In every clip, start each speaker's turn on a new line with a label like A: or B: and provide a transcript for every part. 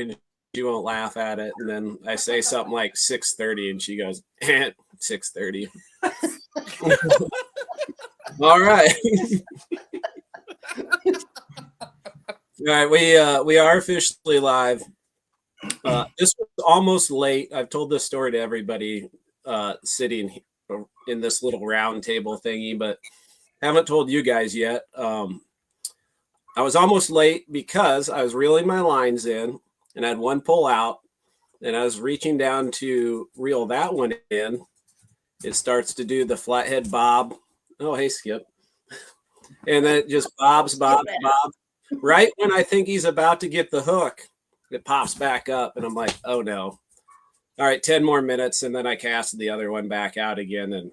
A: and she won't laugh at it. And then I say something like 6:30, and she goes, 6:30. All right. All right, we are officially live. This was almost late. I've told this story to everybody sitting in this little round table thingy, but haven't told you guys yet. I was almost late because I was reeling my lines in and I had one pull out, and I was reaching down to reel that one in. It starts to do the flathead bob. Oh, hey, Skip. And then it just bobs. Right when I think he's about to get the hook, it pops back up, and I'm like, oh no. All right, 10 more minutes, and then I cast the other one back out again, and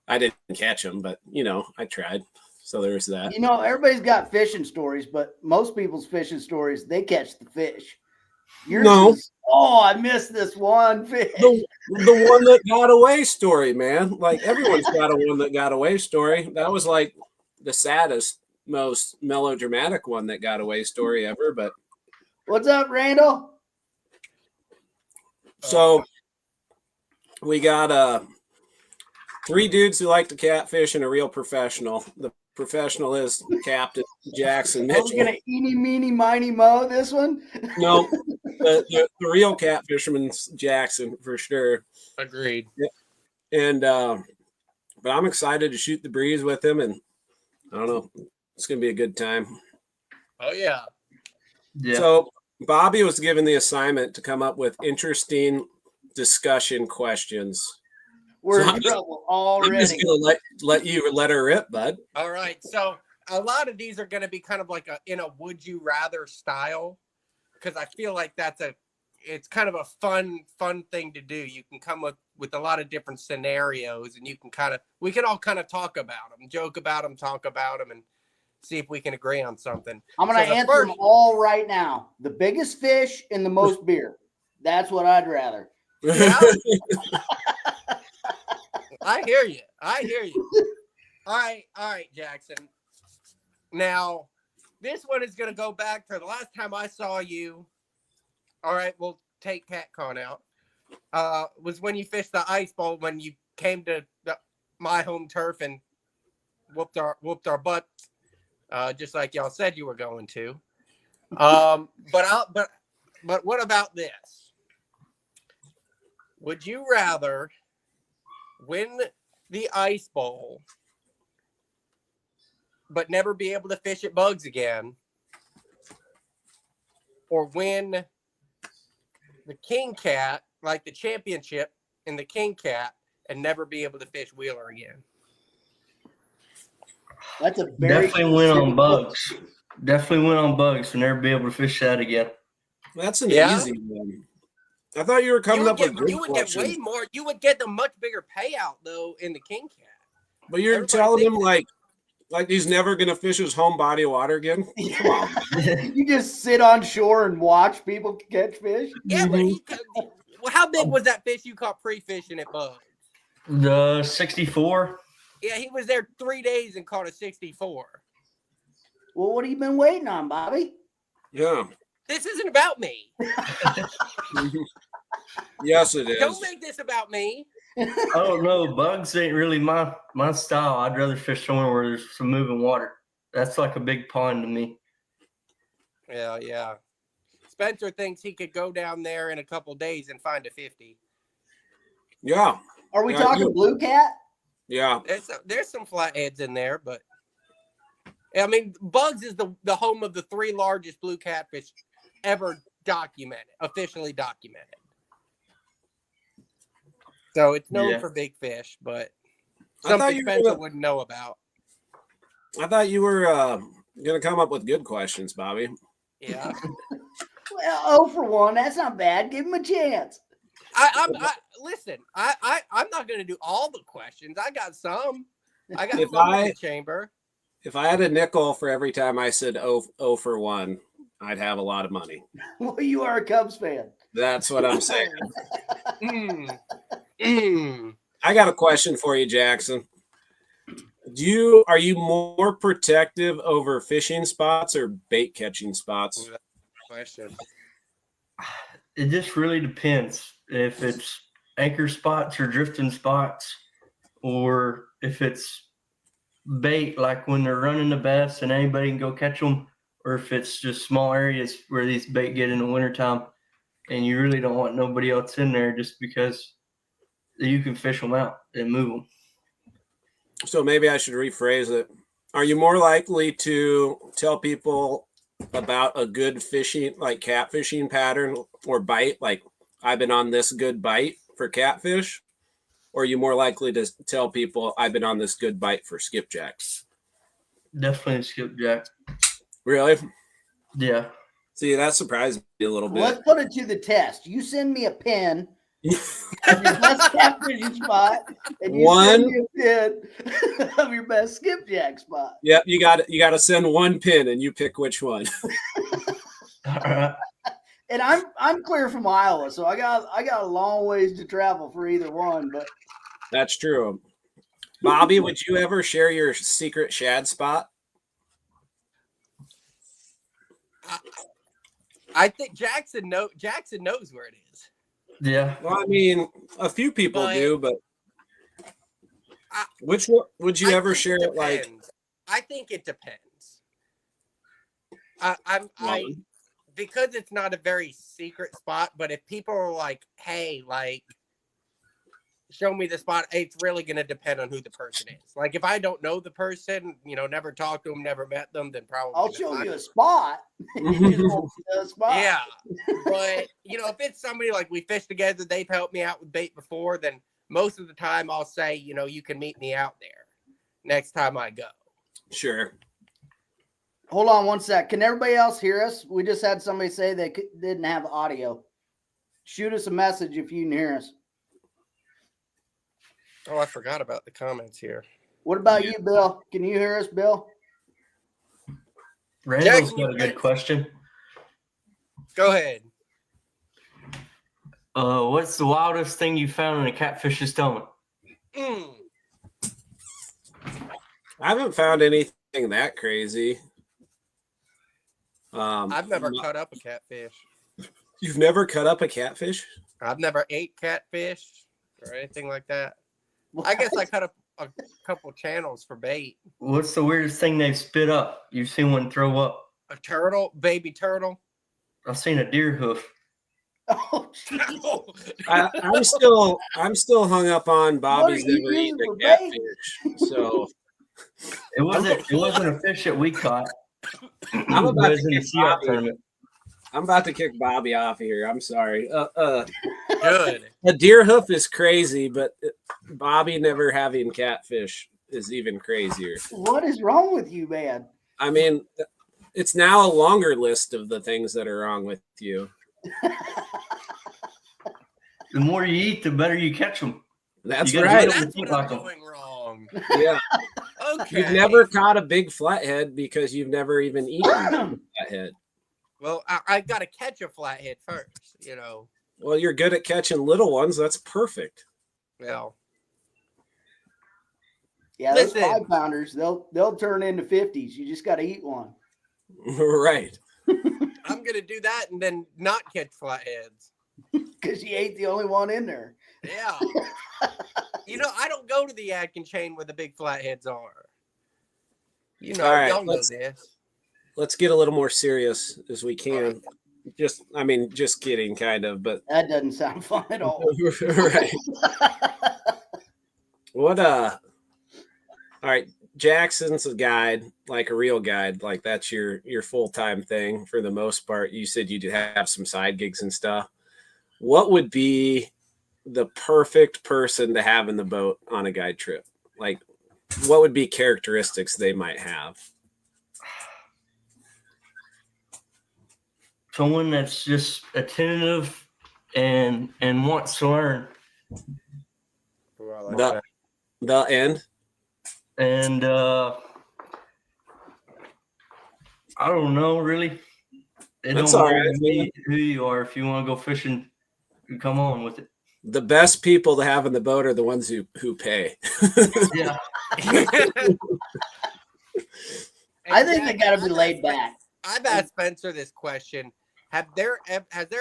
A: I didn't catch him, but, I tried. So there's that.
B: Everybody's got fishing stories, but most people's fishing stories, they catch the fish. Yours is, I missed this one fish.
A: The one that got away story, man. Like, everyone's got a one that got away story. That was like the saddest, most melodramatic one that got away story ever. But
B: what's up, Randall?
A: So we got 3 dudes who like to catfish and a real professional. The professional is Captain Jackson Mitchell.
B: Are we gonna eeny, meeny, miny, mo this one?
A: No, the real catfisherman's Jackson for sure.
C: Agreed.
A: Yeah. And but I'm excited to shoot the breeze with him, and I don't know, it's gonna be a good time.
C: Oh yeah.
A: So Bobby was given the assignment to come up with interesting discussion questions.
B: We're in trouble already.
A: I'm just gonna let you let her rip, bud.
C: All right. So a lot of these are going to be kind of like in a would you rather style, because I feel like it's kind of a fun thing to do. You can come with a lot of different scenarios, and we can all kind of talk about them, joke about them, talk about them, and see if we can agree on something.
B: I'm going to answer them all right now. The biggest fish and the most beer. That's what I'd rather.
C: Yeah. I hear you. All right, Jackson. Now, this one is going to go back to the last time I saw you. All right, we'll take CatCon out. Was when you fished the ice bowl, when you came to my home turf and whooped our butts, just like y'all said you were going to. But what about this? Would you rather win the ice bowl but never be able to fish at bugs again, or win the King Cat, like the championship in the King Cat, and never be able to fish Wheeler again?
B: That's a very
D: definitely win on bugs. Definitely win on bugs and never be able to fish that again.
A: That's an easy one. I thought you were coming up with good questions.
C: Get way more. You would get the much bigger payout though in the King Cat.
A: But you're telling him like he's never gonna fish his home body of water again. Come on.
B: You just sit on shore and watch people catch fish.
C: Yeah, but how big was that fish you caught pre-fishing at bugs?
D: The 64.
C: Yeah, he was there 3 days and caught a 64.
B: Well, what have you been waiting on, Bobby?
A: Yeah.
C: This isn't about me.
A: Yes, it is.
C: Don't make this about me.
D: I don't know. Bugs ain't really my style. I'd rather fish somewhere where there's some moving water. That's like a big pond to me.
C: Yeah. Spencer thinks he could go down there in a couple days and find a 50.
A: Yeah.
B: Are we talking blue cat?
A: Yeah.
C: There's some flatheads in there, but I mean, Bugs is the home of the 3 largest blue catfish ever officially documented. So it's known for big fish, but something Spencer wouldn't know about.
A: I thought you were going to come up with good questions, Bobby.
C: Yeah.
B: Well, 0 for 1. That's not bad. Give him a chance.
C: Listen, I'm not going to do all the questions. I got some. I got some in the chamber.
A: If I had a nickel for every time I said 0 for 1, I'd have a lot of money.
B: Well, you are a Cubs fan.
A: That's what I'm saying. I got a question for you, Jackson. Are you more protective over fishing spots or bait catching spots?
C: Question.
D: It just really depends if it's anchor spots or drifting spots, or if it's bait, like when they're running the bass and anybody can go catch them, or if it's just small areas where these bait get in the wintertime and you really don't want nobody else in there just because you can fish them out and move them.
A: So maybe I should rephrase it. Are you more likely to tell people about a good fishing, like catfishing pattern or bite, like I've been on this good bite for catfish? Or are you more likely to tell people I've been on this good bite for skipjacks?
D: Definitely skipjack.
A: Really?
D: Yeah.
A: See, that surprised me a little bit.
B: Let's put it to the test. You send me a pin of your best catfishing spot, and you send me a pin of your best skipjack spot.
A: Yep, you got to send one pin, and you pick which one.
D: All right.
B: And I'm clear from Iowa, so I got a long ways to travel for either one. But
A: that's true. Bobby, would you ever share your secret shad spot?
C: I think Jackson knows where it is.
D: Yeah.
A: Well, I mean, a few people do, but which one would you ever share it like?
C: I think it depends. Because it's not a very secret spot, but if people are like, hey, like, show me the spot, it's really going to depend on who the person is. Like, if I don't know the person, never talked to them, never met them, then probably
B: I'll show you a spot.
C: Yeah. But, if it's somebody like we fish together, they've helped me out with bait before, then most of the time I'll say, you can meet me out there next time I go.
A: Sure.
B: Hold on one sec. Can everybody else hear us? We just had somebody say they didn't have audio. Shoot us a message if you can hear us.
C: Oh, I forgot about the comments here.
B: What about you, Bill? Can you hear us, Bill?
D: Randall's got a good question.
C: Go ahead.
D: What's the wildest thing you found in a catfish's stomach?
A: I haven't found anything that crazy.
C: I've never cut up a catfish.
A: You've never cut up a catfish?
C: I've never ate catfish or anything like that. I guess I cut up a couple channels for bait.
D: What's the weirdest thing they've spit up? You've seen one throw up?
C: A turtle, baby turtle.
D: I've seen a deer hoof.
B: Oh,
A: I'm still hung up on Bobby's never eaten a catfish. So
D: it wasn't a fish that we caught.
A: I'm about to kick Bobby off here. I'm sorry.
C: Good.
A: A deer hoof is crazy, but Bobby never having catfish is even crazier.
B: What is wrong with you, man?
A: I mean, it's now a longer list of the things that are wrong with you.
D: The more you eat, the better you catch them.
A: That's right.
C: That's what I'm doing wrong.
A: Yeah.
C: Okay.
A: You've never caught a big flathead because you've never even eaten a flathead.
C: Well, I got to catch a flathead first,
A: Well, you're good at catching little ones. That's perfect.
C: Well.
B: Yeah, those 5-pounders, they'll turn into 50s. You just got to eat one.
A: Right.
C: I'm going to do that and then not catch flatheads.
B: Because you ate the only one in there.
C: Yeah. I don't go to the Adkin chain where the big flatheads are.
A: All right,
C: y'all know this.
A: Let's get a little more serious as we can. Just kidding, kind of, but
B: that doesn't sound fun at all.
A: Right. All right, Jackson's a guide, like a real guide, like that's your full-time thing for the most part. You said you'd have some side gigs and stuff. What would be the perfect person to have in the boat on a guide trip? Like, what would be characteristics they might have?
D: Someone that's just attentive and wants to learn.
A: The end.
D: And I don't know, really.
A: That's all right.
D: Who you are. If you want to go fishing, come on with it.
A: The best people to have in the boat are the ones who pay.
D: Yeah.
B: I think they got to be laid back.
C: I've asked Spencer this question. has there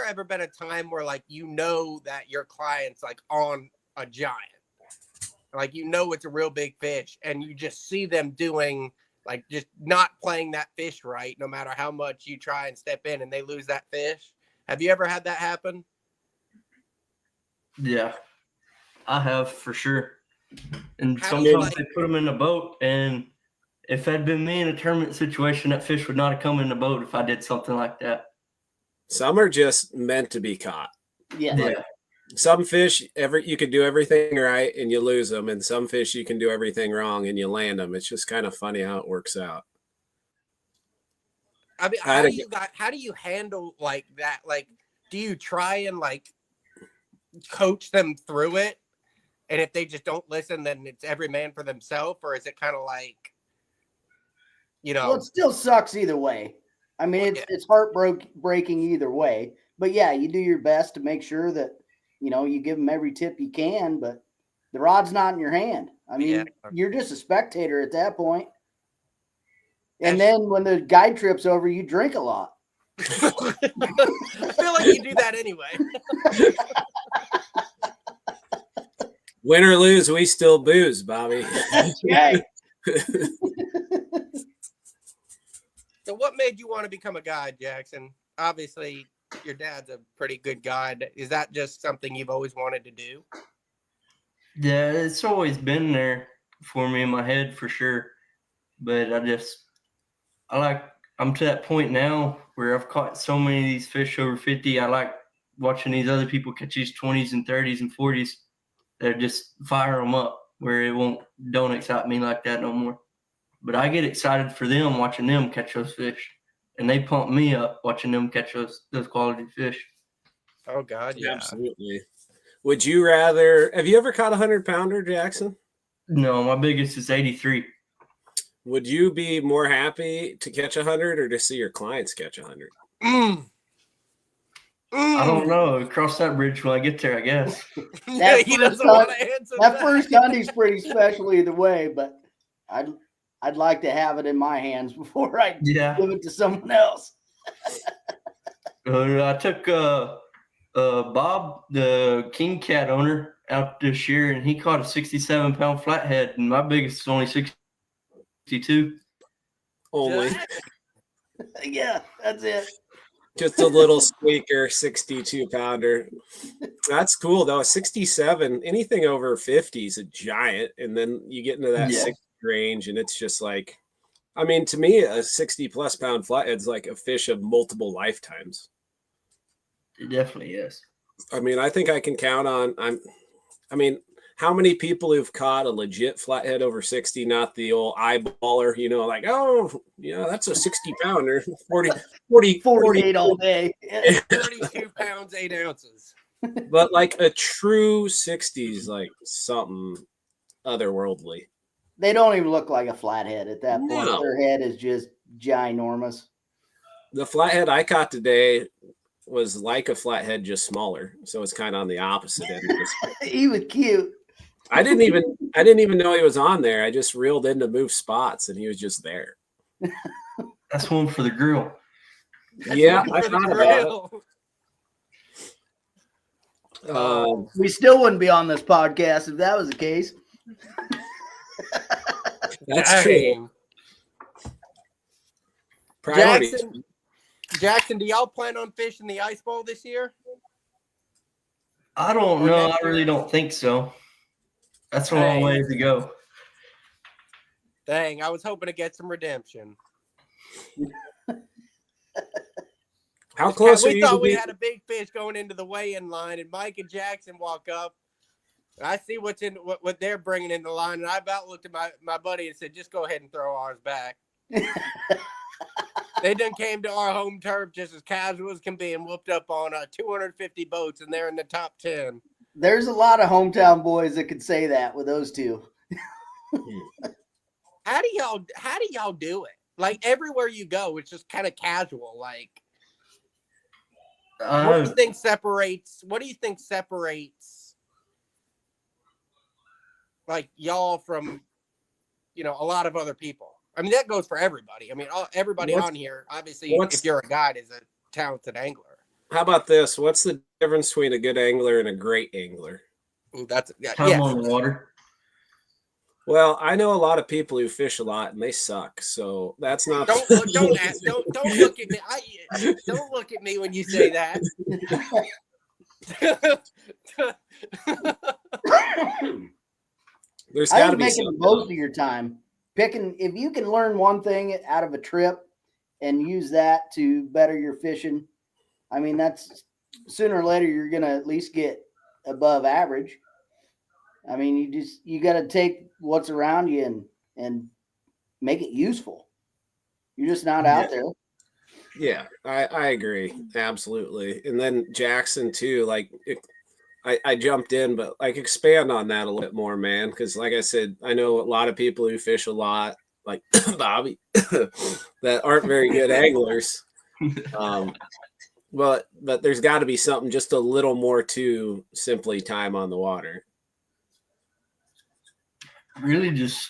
C: ever been a time where like that your client's like on a giant, like it's a real big fish, and you just see them doing like just not playing that fish right, no matter how much you try and step in, and they lose that fish? Have you ever had that happen?
D: Yeah, I have for sure. And
C: How do you,
D: sometimes they put them in the boat, and if that'd been me in a tournament situation, that fish would not have come in the boat if I did something like that.
A: Some are just meant to be caught.
B: Yeah.
D: Yeah.
A: Some fish, you can do everything right and you lose them, and some fish you can do everything wrong and you land them. It's just kind of funny how it works out.
C: I mean, how do you handle like that? Like, do you try and like coach them through it? And if they just don't listen, then it's every man for themselves? Or is it kind of like,
B: Well, it still sucks either way. I mean, it's heartbreaking either way. But yeah, you do your best to make sure that, you give them every tip you can, but the rod's not in your hand. I mean, you're just a spectator at that point. And then when the guide trip's over, you drink a lot.
C: I feel like you do that anyway.
A: Win or lose, we still booze, Bobby.
B: That's right.
C: So what made you want to become a guide, Jackson? Obviously, your dad's a pretty good guide. Is that just something you've always wanted to do?
D: Yeah, it's always been there for me in my head for sure. But I'm to that point now where I've caught so many of these fish over 50. I like watching these other people catch these 20s and 30s and 40s that just fire them up, where don't excite me like that no more. But I get excited for them watching them catch those fish, and they pump me up watching them catch those quality fish.
C: Oh God, yeah,
A: absolutely. Would you rather? Have you ever caught a 100-pounder, Jackson?
D: No, my biggest is 83.
A: Would you be more happy to catch 100 or to see your clients catch 100?
D: I don't know. Cross that bridge when I get there, I guess.
B: That first Sunday's pretty special either way, but I'd like to have it in my hands before I give it to someone else.
D: I took Bob, the King Cat owner, out this year, and he caught a 67-pound flathead, and my biggest is only 62.
A: Only.
B: Yeah, that's it.
A: Just a little squeaker, 62-pounder. That's cool, though. 67, anything over 50 is a giant, and then you get into that 60 range, and it's just like, I mean, to me, a 60-plus pound flathead's like a fish of multiple lifetimes.
D: It definitely is.
A: I mean, I think I can count on. How many people who've caught a legit flathead over 60, not the old eyeballer, like, oh, that's a 60-pounder,
B: 48 all day.
C: 32 pounds, 8 ounces.
A: But like a true 60 is like something otherworldly.
B: They don't even look like a flathead at that point. Their head is just ginormous.
A: The flathead I caught today was like a flathead, just smaller. So it's kind of on the opposite end.
B: He was cute.
A: I didn't even know he was on there. I just reeled in to move spots, and he was just there.
D: That's one for the grill.
A: Yeah, I thought about it.
B: We still wouldn't be on this podcast if that was the case.
A: That's true.
C: Jackson, do y'all plan on fishing the ice bowl this year?
D: I don't know. I really don't think so. That's a long way to go.
C: Dang, I was hoping to get some redemption.
A: How close are you?
C: We thought we had a big fish going into the weigh-in line, and Mike and Jackson walk up. And I see what they're bringing in the line, and I about looked at my buddy and said, "Just go ahead and throw ours back." They done came to our home turf just as casual as can be and whooped up on 250 boats, and they're in the top 10.
B: There's a lot of hometown boys that could say that with those two.
C: How do y'all do it? Like everywhere you go, it's just kind of casual. Like, what do you think separates like y'all from a lot of other people? I mean, that goes for everybody. I mean, everybody on here, obviously, if you're a guide, is a talented angler.
A: How about this? What's the difference between a good angler and a great angler?
C: Ooh, that's
D: Time on the water.
A: Well, I know a lot of people who fish a lot and they suck. So that's not.
C: Don't look at me. Don't look at me when you say that.
A: There's got to be
B: making the most of your time. If you can learn one thing out of a trip and use that to better your fishing, I mean, that's sooner or later you're gonna at least get above average. I mean, you got to take what's around you and make it useful. You're just not out there.
A: Yeah, I agree. Absolutely. And then Jackson too, like I jumped in, but like expand on that a little bit more, man. Cause like I said, I know a lot of people who fish a lot, like Bobby, that aren't very good anglers. But there's got to be something just a little more to simply time on the water.
D: Really just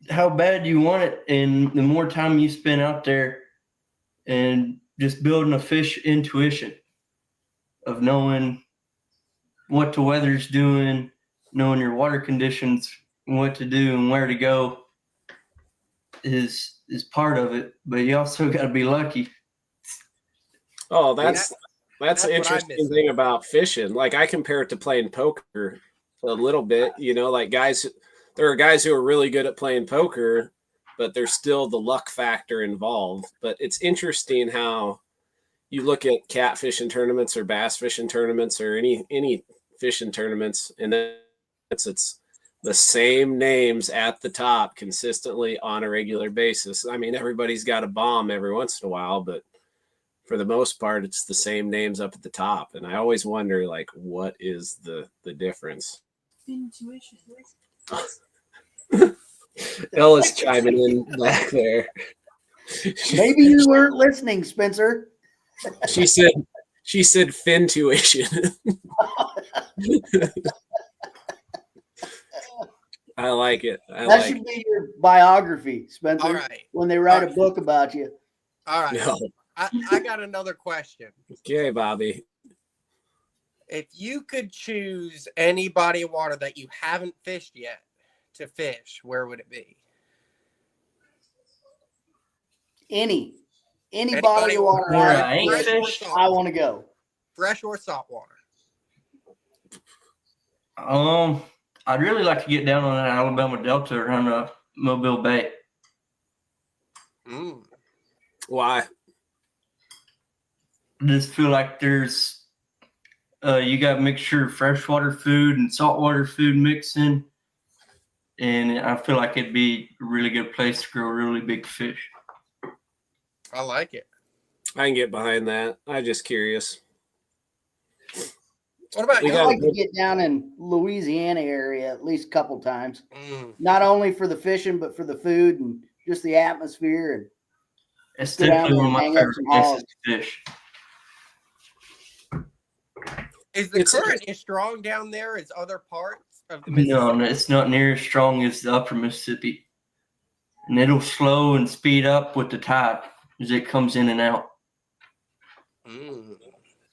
D: how bad you want it, and the more time you spend out there and just building a fish intuition of knowing what the weather's doing, knowing your water conditions, what to do and where to go is part of it. But you also got to be lucky.
A: Oh, that's the interesting thing about fishing. Like I compare it to playing poker a little bit, you know, like there are guys who are really good at playing poker, but there's still the luck factor involved. But it's interesting how you look at catfishing tournaments or bass fishing tournaments or any fishing tournaments, and then it's the same names at the top consistently on a regular basis. I mean, everybody's got a bomb every once in a while, but for the most part, it's the same names up at the top. And I always wonder, like, what is the difference?
E: Intuition.
A: Ella's chiming in back there.
B: Maybe you weren't listening, Spencer.
A: She said fintuition. I like it.
B: That should be your biography, Spencer.
C: All right.
B: When they write a book about you.
C: All right.
A: No.
C: I got another question.
A: Okay, Bobby.
C: If you could choose any body of water that you haven't fished yet to fish, where would it be?
B: Any body of water I want to go.
C: Fresh or salt water?
D: I'd really like to get down on that Alabama Delta around Mobile Bay.
A: Why?
D: I just feel like there's you got a mixture of freshwater food and saltwater food mixing, and I feel like it'd be a really good place to grow really big fish.
C: I like it.
A: I can get behind that. I'm just curious.
C: What about you?
B: I'd like to get down in Louisiana area at least a couple times. Not only for the fishing, but for the food and just the atmosphere. And
D: it's definitely one of my favorite places to fish.
C: Is the current as strong down there as other parts of the Mississippi?
D: No, it's not near as strong as the upper Mississippi. And it'll slow and speed up with the tide as it comes in and out.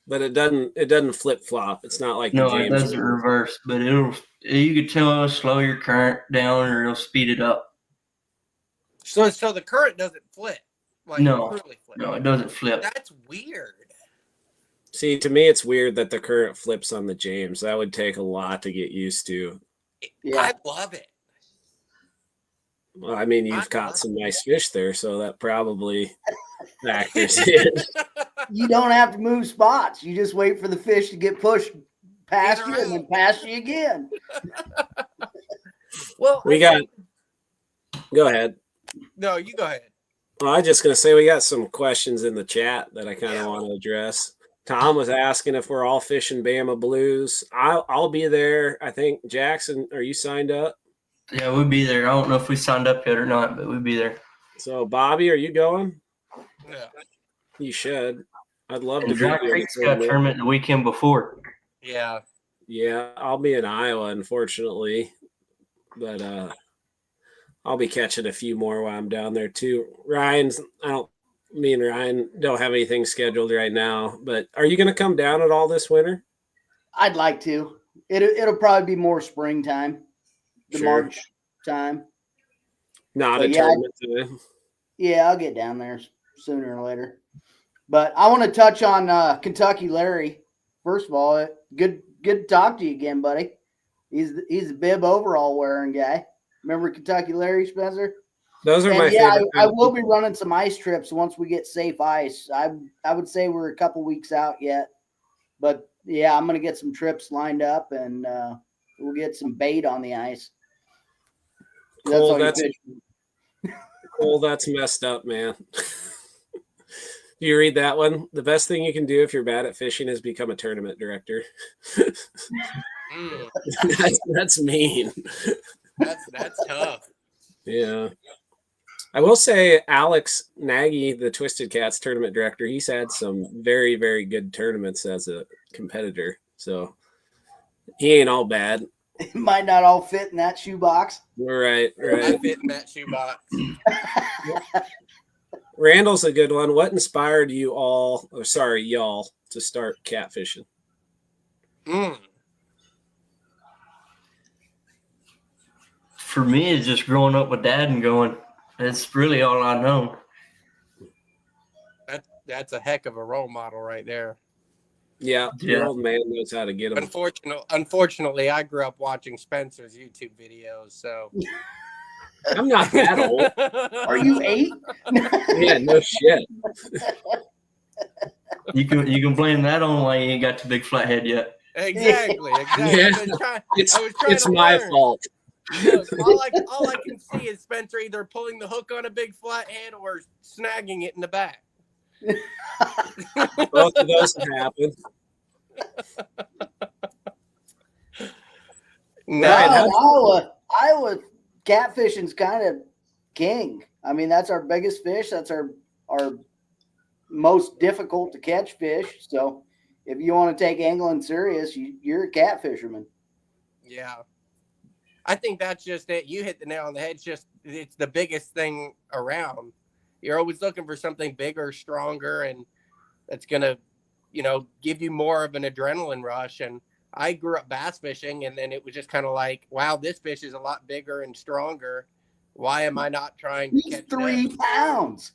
A: But it doesn't flip flop. It's not like
D: no, it doesn't reverse. But you could tell it'll slow your current down or it'll speed it up.
C: So the current doesn't flip. Like
D: no,
C: flip.
D: No, it doesn't flip.
C: That's weird.
A: See, to me, it's weird that the current flips on the James. That would take a lot to get used to.
C: Yeah. I love it.
A: Well, I mean, you've caught some nice fish there, so that probably factors in.
B: You don't have to move spots. You just wait for the fish to get pushed past you and then past you again.
C: Well,
A: go ahead.
C: No, you go ahead.
A: Well, I was just going to say we got some questions in the chat that I kind of want to address. Tom was asking if we're all fishing Bama Blues. I'll be there. I think, Jackson, are you signed up?
D: Yeah, we'll be there. I don't know if we signed up yet or not, but we'll be there.
A: So, Bobby, are you going?
C: Yeah.
A: You should. I'd love
D: and
A: to
D: Dry Creek's got a tournament the weekend before.
C: Yeah.
A: Yeah, I'll be in Iowa, unfortunately. But I'll be catching a few more while I'm down there, too. Ryan's, I Me and Ryan don't have anything scheduled right now, but are you going to come down at all this winter?
B: I'd like to. It'll probably be more springtime, the March time.
A: Not a tournament time.
B: Yeah, I'll get down there sooner or later. But I want to touch on Kentucky Larry. First of all, good to talk to you again, buddy. He's the bib overall wearing guy. Remember Kentucky Larry, Spencer?
A: Those are my favorite.
B: I will be running some ice trips once we get safe ice. I would say we're a couple weeks out yet, but yeah, I'm gonna get some trips lined up and we'll get some bait on the ice.
A: Cole, that's messed up, man. You read that one? The best thing you can do if you're bad at fishing is become a tournament director. That's mean.
C: That's tough.
A: Yeah. I will say Alex Nagy, the Twisted Cats tournament director, he's had some very, very good tournaments as a competitor. So he ain't all bad.
B: It might not all fit in that shoebox.
A: Right.
C: I fit in that shoebox.
A: Randall's a good one. What inspired y'all to start catfishing?
D: For me, it's just growing up with Dad and going, that's really all I know.
C: That's a heck of a role model right there.
A: Yeah, your old man knows how to get them.
C: Unfortunately, I grew up watching Spencer's YouTube videos, so
A: I'm not that old.
B: Are you 8?
A: Yeah, no shit.
D: You can blame that on why you ain't got the big flathead yet.
C: Exactly.
A: Yeah. It's my fault.
C: Look, all I can see is Spencer either pulling the hook on a big flathead or snagging it in the back.
A: Both of those happen.
B: Iowa catfishing's kind of king. I mean, that's our biggest fish. That's our most difficult to catch fish. So if you want to take angling serious, you're a catfisherman.
C: Yeah. I think that's just it. You hit the nail on the head. It's the biggest thing around. You're always looking for something bigger, stronger, and that's going to, give you more of an adrenaline rush. And I grew up bass fishing, and then it was just kind of like, wow, this fish is a lot bigger and stronger. Why am I not trying to catch
B: 3 pounds?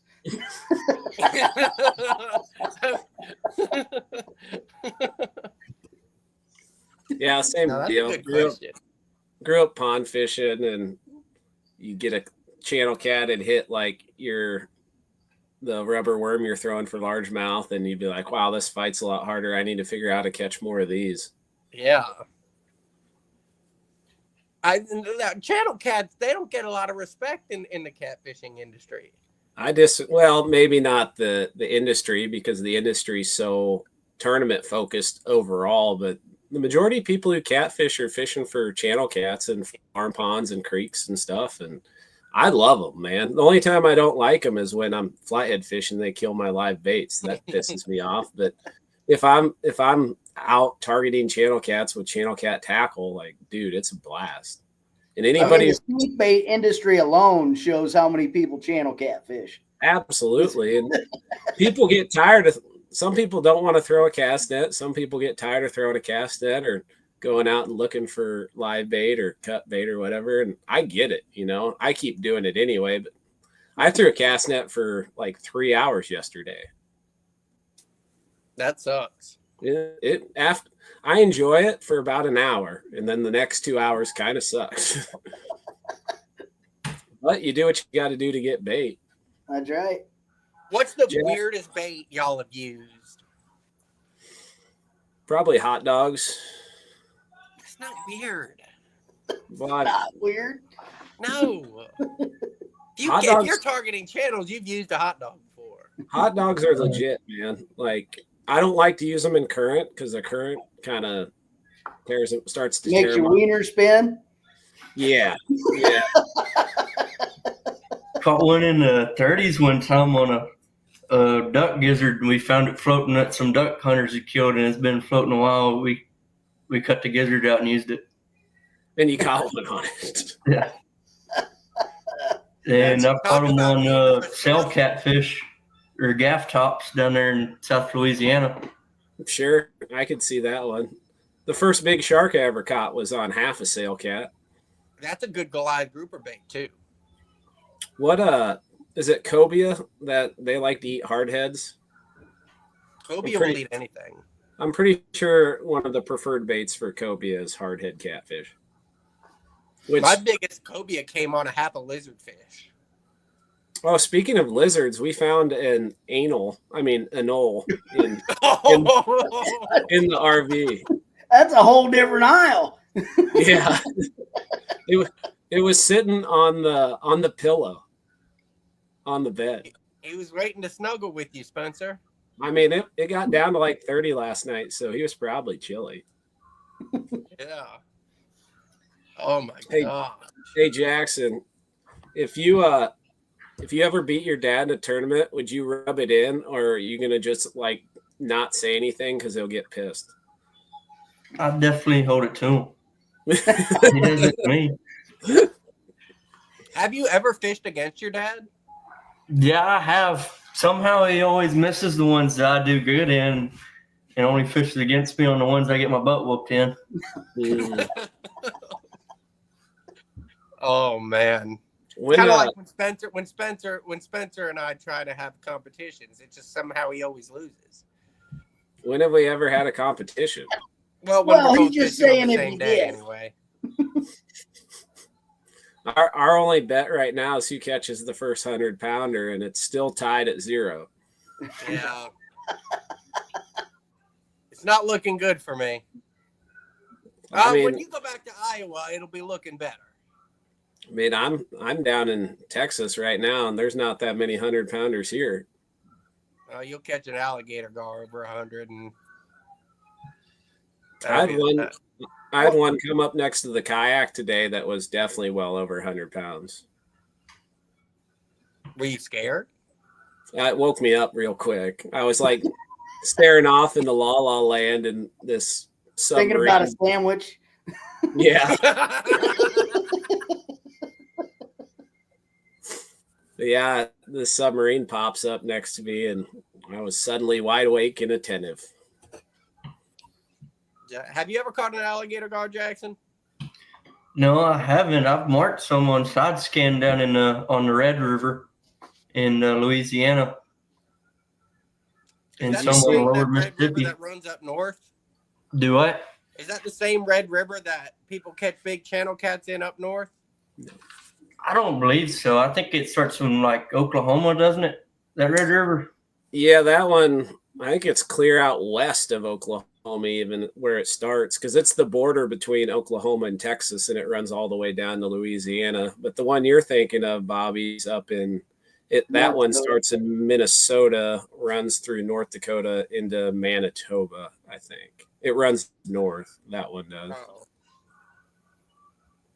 A: Yeah, same deal. Grew up pond fishing, and you get a channel cat and hit like the rubber worm you're throwing for largemouth, and you'd be like, wow, this fight's a lot harder. I need to figure out how to catch more of these.
C: Yeah. Channel cats, they don't get a lot of respect in the catfishing industry.
A: Maybe not the industry, because the industry's so tournament focused overall, but the majority of people who catfish are fishing for channel cats and farm ponds and creeks and stuff. And I love them, man. The only time I don't like them is when I'm flathead fishing, they kill my live baits. That pisses me off. But if I'm out targeting channel cats with channel cat tackle, like, dude, it's a blast. And anybody,
B: the speed bait industry alone shows how many people channel catfish.
A: Absolutely. And people get tired of, some people don't want to throw a cast net. Some people get tired of throwing a cast net or going out and looking for live bait or cut bait or whatever. And I get it. I keep doing it anyway, but I threw a cast net for like 3 hours yesterday.
C: That sucks.
A: I enjoy it for about an hour, and then the next 2 hours kind of sucks. But you do what you got to do to get bait.
B: That's right.
C: What's the weirdest bait y'all have used?
A: Probably hot dogs.
C: It's not weird.
B: Not weird.
C: No. If you're targeting channels, you've used a hot dog before.
A: Hot dogs are legit, man. Like, I don't like to use them in current because the current kind of starts to
B: makes your wiener spin.
A: Yeah.
D: Caught one in the 30s one time on a duck gizzard. We found it floating at some duck hunters had killed, and it's been floating a while. We cut the gizzard out and used it.
A: And you caught one on it.
D: Yeah. And I caught them on cell catfish or gaff tops down there in South Louisiana.
A: Sure, I could see that one. The first big shark I ever caught was on half a sail cat.
C: That's a good Goliath grouper bait too.
A: What is it cobia that they like to eat hardheads?
C: Cobia will eat anything.
A: I'm pretty sure one of the preferred baits for cobia is hardhead catfish.
C: My biggest cobia came on a half a lizard fish.
A: Oh, speaking of lizards, we found an anole in in the RV.
B: That's a whole different aisle.
A: Yeah. It was sitting on the pillow on the bed.
C: He was waiting to snuggle with you, Spencer.
A: I mean, it got down to like 30 last night, so he was probably chilly.
C: Yeah. Oh my god.
A: Hey Jackson, if you ever beat your dad in a tournament, would you rub it in, or are you gonna just like not say anything because he'll get pissed?
D: I'd definitely hold it to him. He does it to me.
C: Have you ever fished against your dad?
D: Yeah, I have. Somehow he always misses the ones that I do good in and only fishes against me on the ones I get my butt whooped in.
C: Oh man. Kind of like when Spencer and I try to have competitions, it's just somehow he always loses.
A: When have we ever had a competition?
C: Well,
B: he's just saying
C: the
B: if
C: same
B: you
C: day
B: did.
C: anyway.
A: Our only bet right now is who catches the first 100-pounder, and it's still tied at 0.
C: Yeah. It's not looking good for me. When you go back to Iowa, it'll be looking better.
A: I mean, I'm down in Texas right now, and there's not that many 100-pounders here.
C: You'll catch an alligator gar over 100, and
A: I had one come up next to the kayak today that was definitely well over 100 pounds.
C: Were you scared?
A: It woke me up real quick. I was like staring off into La La Land and this submarine.
B: Thinking about a sandwich.
A: Yeah. Yeah, the submarine pops up next to me, and I was suddenly wide awake and attentive.
C: Have you ever caught an alligator gar, Jackson?
D: No, I haven't. I've marked some on side scan down on the Red River in Louisiana.
C: And some on the lower Mississippi that runs up north.
D: Do what?
C: Is that the same Red River that people catch big channel cats in up north?
D: I don't believe so. I think it starts from like Oklahoma, doesn't it? That Red River?
A: Yeah, that one. I think it's clear out west of Oklahoma, even where it starts, because it's the border between Oklahoma and Texas, and it runs all the way down to Louisiana. But the one you're thinking of, Bobby's up in it. That one starts in Minnesota, runs through North Dakota into Manitoba. I think it runs north. That one does.
C: Oh.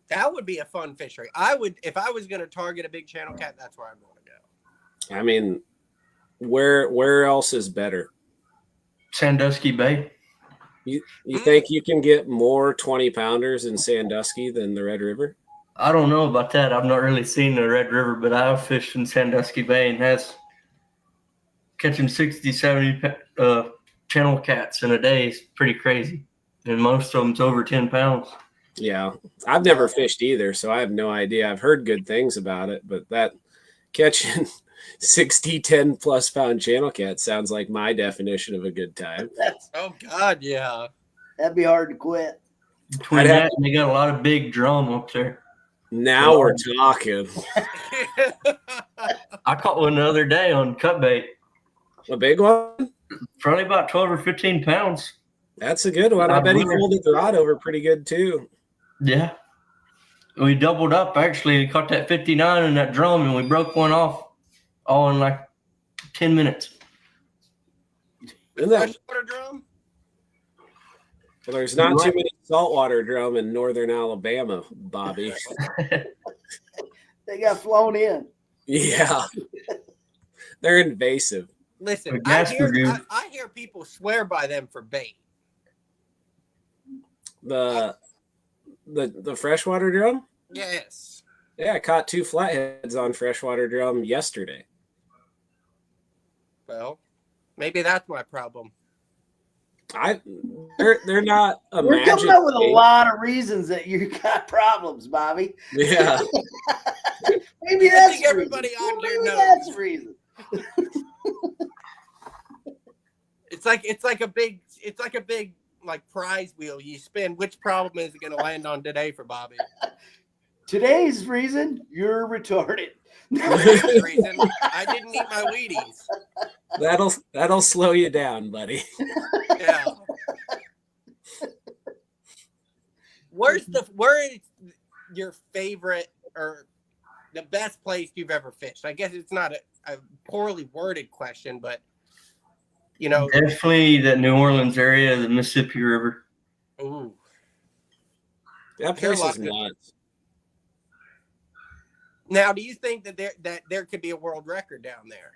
C: That would be a fun fishery. I would, if I was going to target a big channel cat, that's where I'd want to go.
A: I mean, where else is better?
D: Sandusky Bay.
A: You think you can get more 20-pounders in Sandusky than the Red River?
D: I don't know about that. I've not really seen the Red River, but I've fished in Sandusky Bay and has catching 60, 70 channel cats in a day is pretty crazy. And most of them's over 10 pounds.
A: Yeah. I've never fished either, so I have no idea. I've heard good things about it, but that catching 60, 10-plus pound channel cat sounds like my definition of a good time.
C: Oh, God, yeah.
B: That'd be hard to quit.
D: Between that and they got a lot of big drum up there.
A: Now we're talking.
D: I caught one the other day on cut bait.
A: A big one?
D: Probably about 12 or 15 pounds.
A: That's a good one. I bet he folded the rod over pretty good, too.
D: Yeah. We doubled up, actually. We caught that 59 in that drum, and we broke one off all in like 10 minutes.
C: The freshwater drum?
A: Well, there's not too many saltwater drum in northern Alabama, Bobby.
B: They got flown in.
A: Yeah. They're invasive.
C: Listen, I hear people swear by them for bait.
A: The freshwater drum?
C: Yes.
A: Yeah, I caught 2 flatheads on freshwater drum yesterday.
C: Well, maybe that's my problem.
A: They're not a
B: We're
A: magic
B: coming up with a
A: bait.
B: lot of reasons that you got problems, Bobby.
A: Yeah.
B: Maybe
C: I
B: that's
C: think everybody
B: the
C: on here
B: Maybe
C: knows.
B: that's the reason.
C: It's like a big like prize wheel you spin. Which problem is it going to land on today for Bobby?
B: Today's reason, you're retarded.
C: Today's reason, I didn't eat my Wheaties.
A: That'll slow you down, buddy.
C: Yeah. Where is your favorite or the best place you've ever fished? I guess it's not a poorly worded question, but you know,
D: Definitely the New Orleans area, the Mississippi River.
C: ooh,
A: That place is nuts.
C: Now, do you think that there could be a world record down there?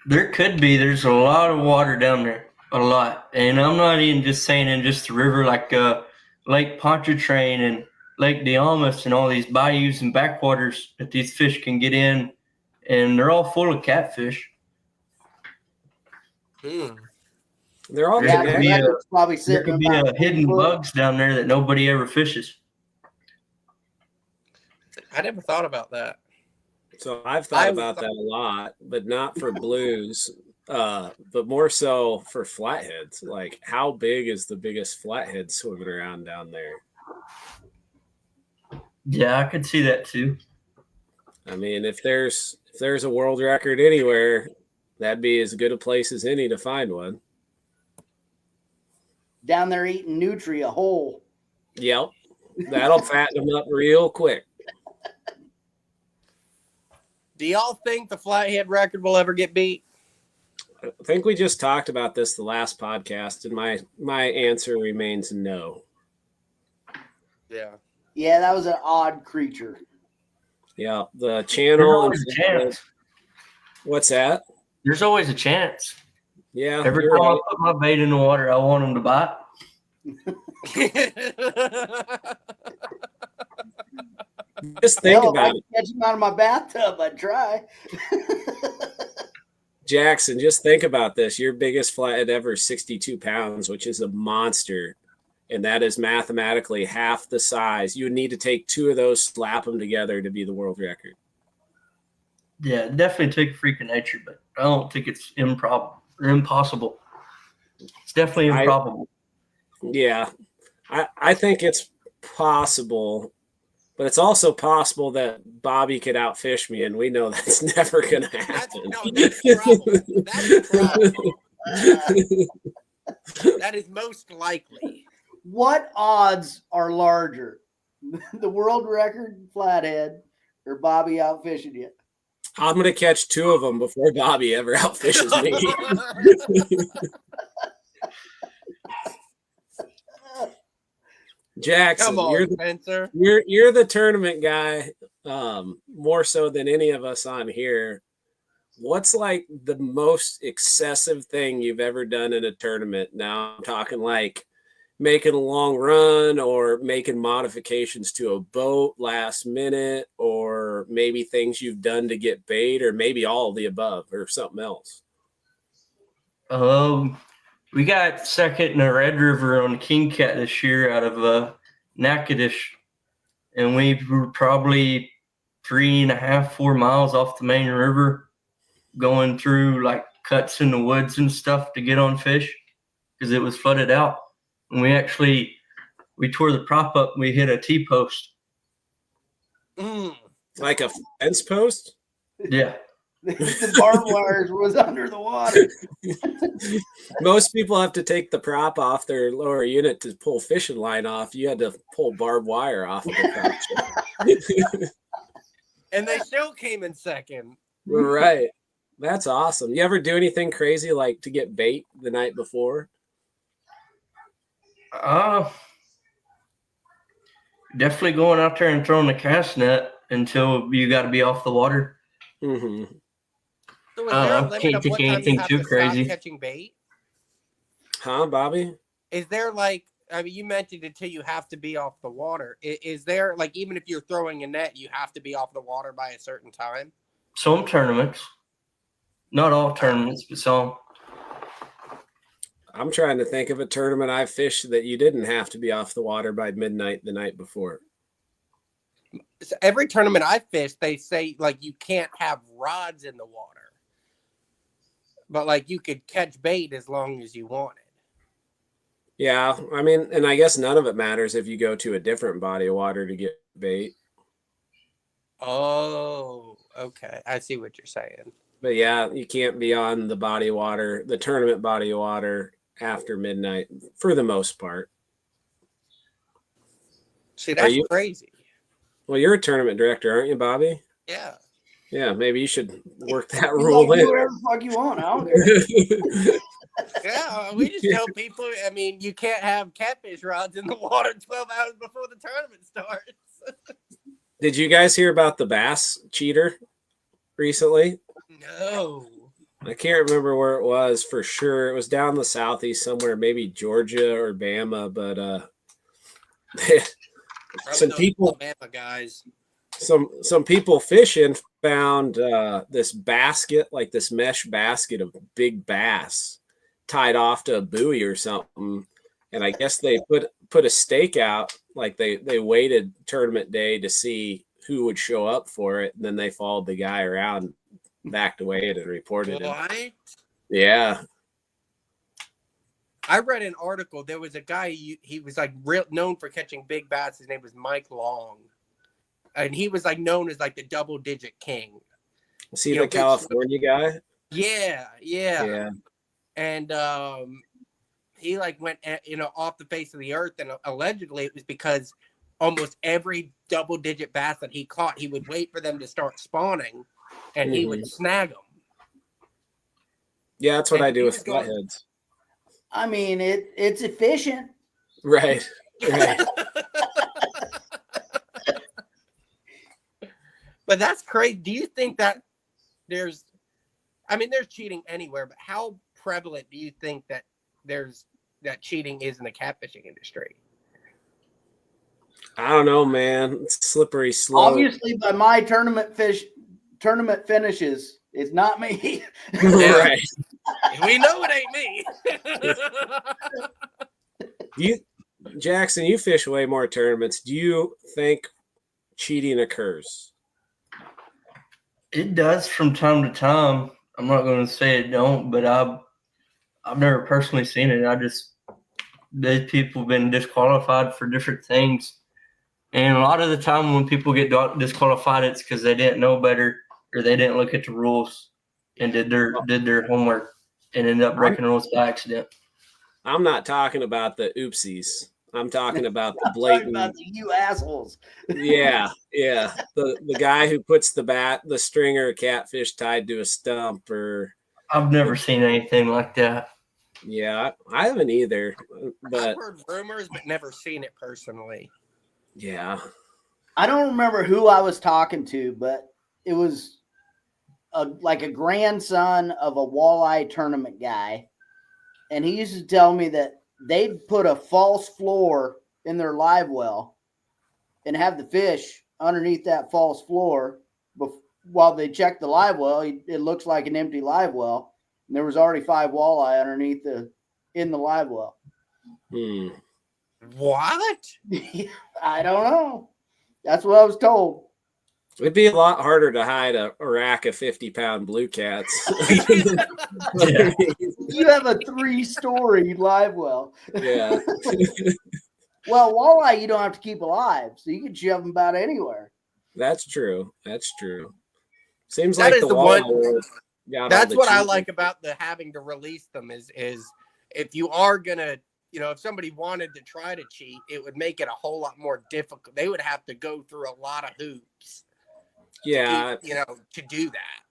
D: There could be. There's a lot of water down there, a lot. And I'm not even just saying in just the river, like Lake Pontchartrain and Lake Diamas and all these bayous and backwaters that these fish can get in, and they're all full of catfish.
A: They're all
B: Yeah,
A: connected.
B: probably
D: There
B: sitting
D: could be
B: about
D: hidden bugs down there that nobody ever fishes.
C: I never thought about that.
A: So I've thought about that a lot, but not for blues, but more so for flatheads. Like, how big is the biggest flathead swimming around down there?
D: Yeah, I could see that too.
A: I mean, if there's a world record anywhere, that'd be as good a place as any to find one.
B: Down there eating nutria whole.
A: Yep, that'll fatten them up real quick.
C: Do y'all think the flathead record will ever get beat?
A: I think we just talked about this the last podcast, and my answer remains no.
C: Yeah.
B: Yeah, that was an odd creature.
A: Yeah, the
D: There's
A: channel.
D: always a chance.
A: What's that?
D: There's always a chance.
A: Yeah.
D: Every time I put my bait in the water, I want them to bite.
A: Just think about
B: it. Catch him out of my bathtub, I'd try.
A: Jackson, just think about this. Your biggest flathead ever is 62 pounds, which is a monster. And that is mathematically half the size. You would need to take two of those, slap them together to be the world record.
D: Yeah, definitely take a freak of nature, but I don't think it's impossible. It's definitely improbable.
A: I think it's possible, but it's also possible that Bobby could outfish me, and we know that's never going to happen.
C: That's probable. That is most likely.
B: What odds are larger, the world record flathead or Bobby outfishing you?
A: I'm going to catch two of them before Bobby ever outfishes me. Jackson,
C: come on,
A: you're
C: Spencer.
A: You're the tournament guy, more so than any of us on here. What's like the most excessive thing you've ever done in a tournament? Now I'm talking like making a long run or making modifications to a boat last minute, or maybe things you've done to get bait, or maybe all of the above or something else.
D: We got second in the Red River on King Cat this year out of Natchitoches, and we were probably 3.5, 4 miles off the main river, going through like cuts in the woods and stuff to get on fish because it was flooded out. And we tore the prop up and we hit a T-post.
A: Like a fence post?
D: Yeah.
B: The barbed wires was under the water.
A: Most people have to take the prop off their lower unit to pull fishing line off. You had to pull barbed wire off of the prop.
C: And they still came in second.
A: Right. That's awesome. You ever do anything crazy like to get bait the night before?
D: Definitely going out there and throwing the cast net until you got to be off the water.
A: Mm-hmm.
C: So is there a limit
D: can't
C: of
D: think
C: what time
D: anything
C: you have
D: too
C: to
D: crazy.
C: stop catching bait?
A: Huh, Bobby?
C: Is there like, I mean, you mentioned until you have to be off the water. Is there like, even if you're throwing a net, you have to be off the water by a certain time?
D: Some tournaments. Not all tournaments, but some.
A: I'm trying to think of a tournament I fished that you didn't have to be off the water by midnight the night before.
C: So every tournament I fish, they say like you can't have rods in the water, but like you could catch bait as long as you wanted.
A: Yeah, I mean, and I guess none of it matters if you go to a different body of water to get bait.
C: Oh, okay. I see what you're saying.
A: But yeah, you can't be on the body of water, the tournament body of water after midnight for the most part.
C: See, that's crazy.
A: Well, you're a tournament director, aren't you, Bobby?
C: Yeah.
A: Yeah, maybe you should work that rule in.
B: Do whatever the fuck you want. I don't care.
C: Yeah, we just tell people, I mean, you can't have catfish rods in the water 12 hours before the tournament starts.
A: Did you guys hear about the bass cheater recently?
C: No.
A: I can't remember where it was for sure. It was down the southeast somewhere, maybe Georgia or Bama, but some people,
C: Alabama guys.
A: some people fishing found this basket, like this mesh basket of big bass tied off to a buoy or something, and I guess they put a stake out, like they waited tournament day to see who would show up for it, and then they followed the guy around, backed away and reported it. Yeah,
C: I read an article. There was a guy, he was like known for catching big bass. His name was Mike Long, and he was like known as like the double-digit king.
A: Was he the California guy?
C: Yeah. And he like went, off the face of the earth, and allegedly it was because almost every double-digit bass that he caught, he would wait for them to start spawning, and he would snag them.
A: Yeah, that's what I do with flatheads.
B: I mean, it's efficient.
A: Right.
C: But that's crazy. Do you think that there's cheating anywhere, but how prevalent do you think that that cheating is in the catfishing industry?
A: I don't know, man. It's slippery slope.
B: Obviously, by my tournament finishes, it's not me.
A: Right.
C: We know it ain't me.
A: Jackson, you fish way more tournaments. Do you think cheating occurs?
D: It does from time to time. I'm not going to say it don't, but I've never personally seen it. These people have been disqualified for different things. And a lot of the time when people get disqualified, it's because they didn't know better or they didn't look at the rules and did their homework and ended up breaking rules by accident.
A: I'm not talking about the oopsies. I'm talking about the blatant.
B: About you assholes.
A: Yeah. The guy who puts the stringer catfish tied to a stump, or
D: I've never seen anything like that.
A: Yeah, I haven't either. But
C: I've heard rumors, but never seen it personally.
A: Yeah.
B: I don't remember who I was talking to, but it was like a grandson of a walleye tournament guy. And he used to tell me that they'd put a false floor in their live well and have the fish underneath that false floor. While they checked the live well, it looks like an empty live well. And there was already 5 walleye underneath in the live well.
C: What?
B: I don't know. That's what I was told.
A: It'd be a lot harder to hide a rack of 50-pound blue cats.
B: Yeah. You have a 3-story live well.
A: Yeah.
B: Well, walleye you don't have to keep alive, so you can shove them about anywhere.
A: That's true. Seems
C: that
A: like the
C: one. That's what I
A: cheating.
C: like about the having to release them is if you are gonna, if somebody wanted to try to cheat, it would make it a whole lot more difficult. They would have to go through a lot of hoops.
A: Yeah,
C: to do that.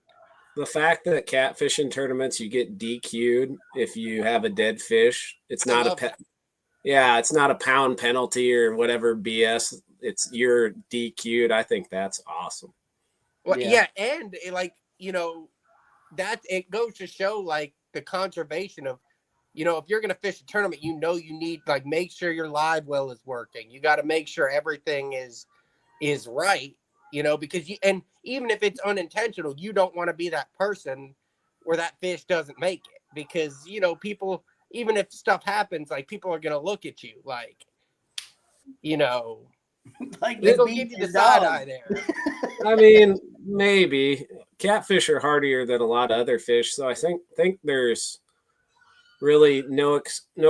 A: The fact that catfishing tournaments you get DQ'd if you have a dead fish, it's not it's not a pound penalty or whatever BS. You're DQ'd. I think that's awesome.
C: Well, yeah, and that it goes to show like the conservation of, if you're gonna fish a tournament, you need make sure your live well is working. You got to make sure everything is right. Because and even if it's unintentional, you don't want to be that person where that fish doesn't make it, because people, even if stuff happens, like, people are gonna look at you like
B: like
C: it'll give you the side eye there.
A: I mean, maybe catfish are hardier than a lot of other fish, so I think there's really no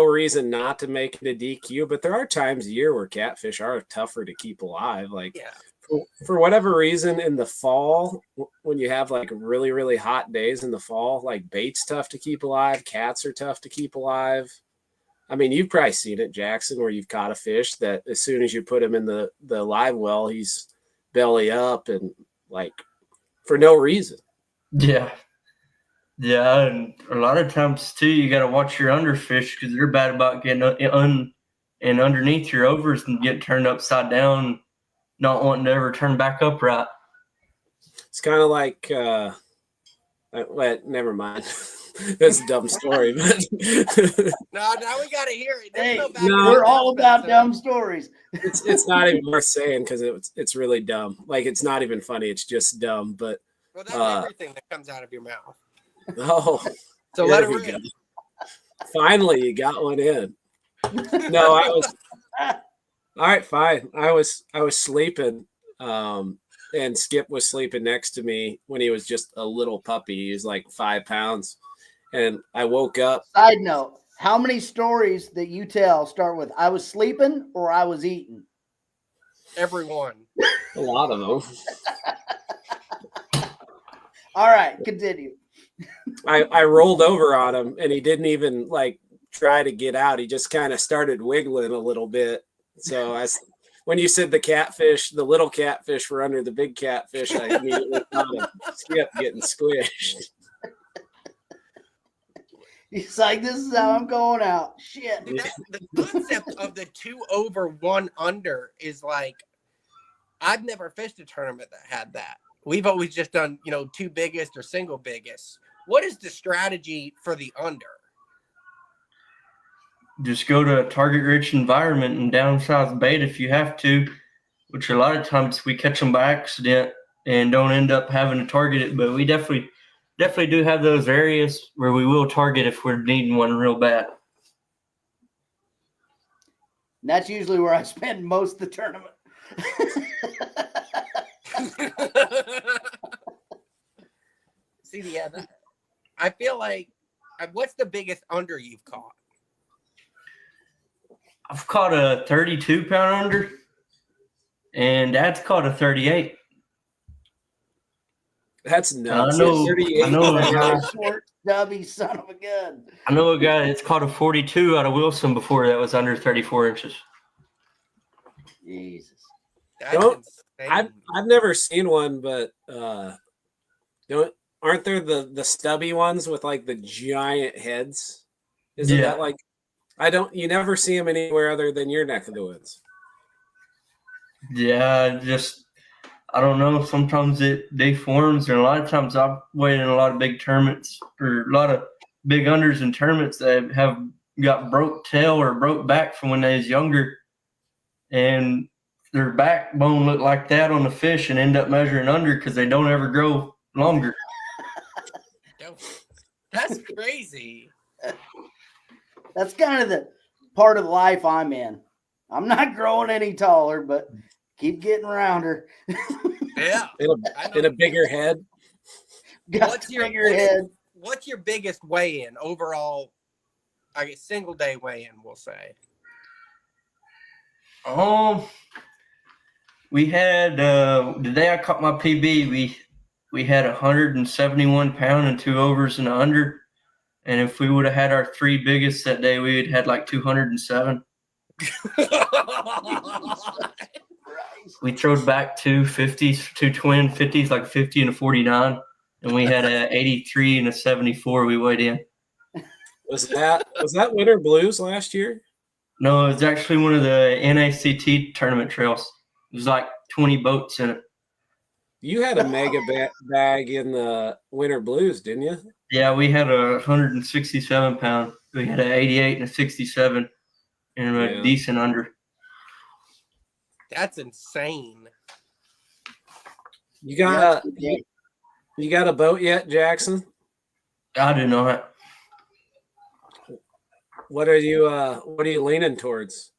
A: reason not to make it a DQ. But there are times a year where catfish are tougher to keep alive. Like, for whatever reason, in the fall, when you have like really, really hot days in the fall, like bait's tough to keep alive. Cats are tough to keep alive. I mean, you've probably seen it, Jackson, where you've caught a fish that as soon as you put him in the live well, he's belly up and like for no reason.
D: Yeah. Yeah, and a lot of times too, you got to watch your underfish because they're bad about getting and underneath your overs and get turned upside down, not wanting to ever turn back upright.
A: It's kind of like, well, never mind. That's a dumb story, but
C: now we got to hear it.
B: Hey, we're all about dumb stories.
A: It's not even worth saying because it's really dumb. Like, it's not even funny. It's just dumb. But
C: that's everything that comes out of your mouth.
A: Oh,
C: so let it rip.
A: Finally, you got one in. No, I was all right. Fine. I was sleeping, and Skip was sleeping next to me when he was just a little puppy. He was like 5 pounds, and I woke up.
B: Side note: how many stories that you tell start with "I was sleeping" or "I was eating"?
C: Everyone.
A: A lot of them.
B: All right, continue.
A: I rolled over on him and he didn't even like try to get out. He just kind of started wiggling a little bit. So when you said the little catfish were under the big catfish, I immediately thought of Skip getting squished.
B: He's like, this is how I'm going out. Shit.
C: The concept of the 2 over 1 under is like, I've never fished a tournament that had that. We've always just done, 2 biggest or single biggest. What is the strategy for the under?
D: Just go to a target-rich environment and downsize bait if you have to, which a lot of times we catch them by accident and don't end up having to target it. But we definitely do have those areas where we will target if we're needing one real bad.
B: And that's usually where I spend most of the tournament.
C: See, yeah, I feel like, what's the biggest under you've caught?
D: I've caught a 32-pound under, and Dad's caught a 38.
A: That's nuts.
D: I know a guy,
B: short, stubby son of a gun.
D: I know a guy that's caught a 42 out of Wilson before that was under 34 inches.
B: Jesus.
A: I've never seen one, but aren't there the stubby ones with like the giant heads? Isn't that like, you never see them anywhere other than your neck of the woods?
D: Yeah, I don't know. Sometimes it deforms, and a lot of times I've weighed in a lot of big tournaments or a lot of big unders in tournaments that have got broke tail or broke back from when they was younger, and their backbone look like that on the fish and end up measuring under because they don't ever grow longer.
C: That's crazy.
B: That's kind of the part of life I'm in. I'm not growing any taller, but keep getting rounder.
C: Yeah.
A: In a bigger head.
C: What's your biggest weigh-in overall? I guess single day weigh-in, we'll say.
D: We had the day I caught my PB, we had 171 pound and 2 overs and under. And if we would have had our 3 biggest that day, we would have had like 207. We throwed back 2 50s, 2 twin 50s, like 50 and a 49. And we had a 83 and a 74 we weighed in.
A: Was that Winter Blues last year?
D: No, it was actually one of the NACT tournament trails. It was like 20 boats in it.
A: You had a mega bag in the Winter Blues, didn't you?
D: Yeah, we had a 167 pound. We had an 88 and a 67 and a decent under.
C: That's insane.
A: You got a boat yet, Jackson?
D: I do not.
A: What are you leaning towards?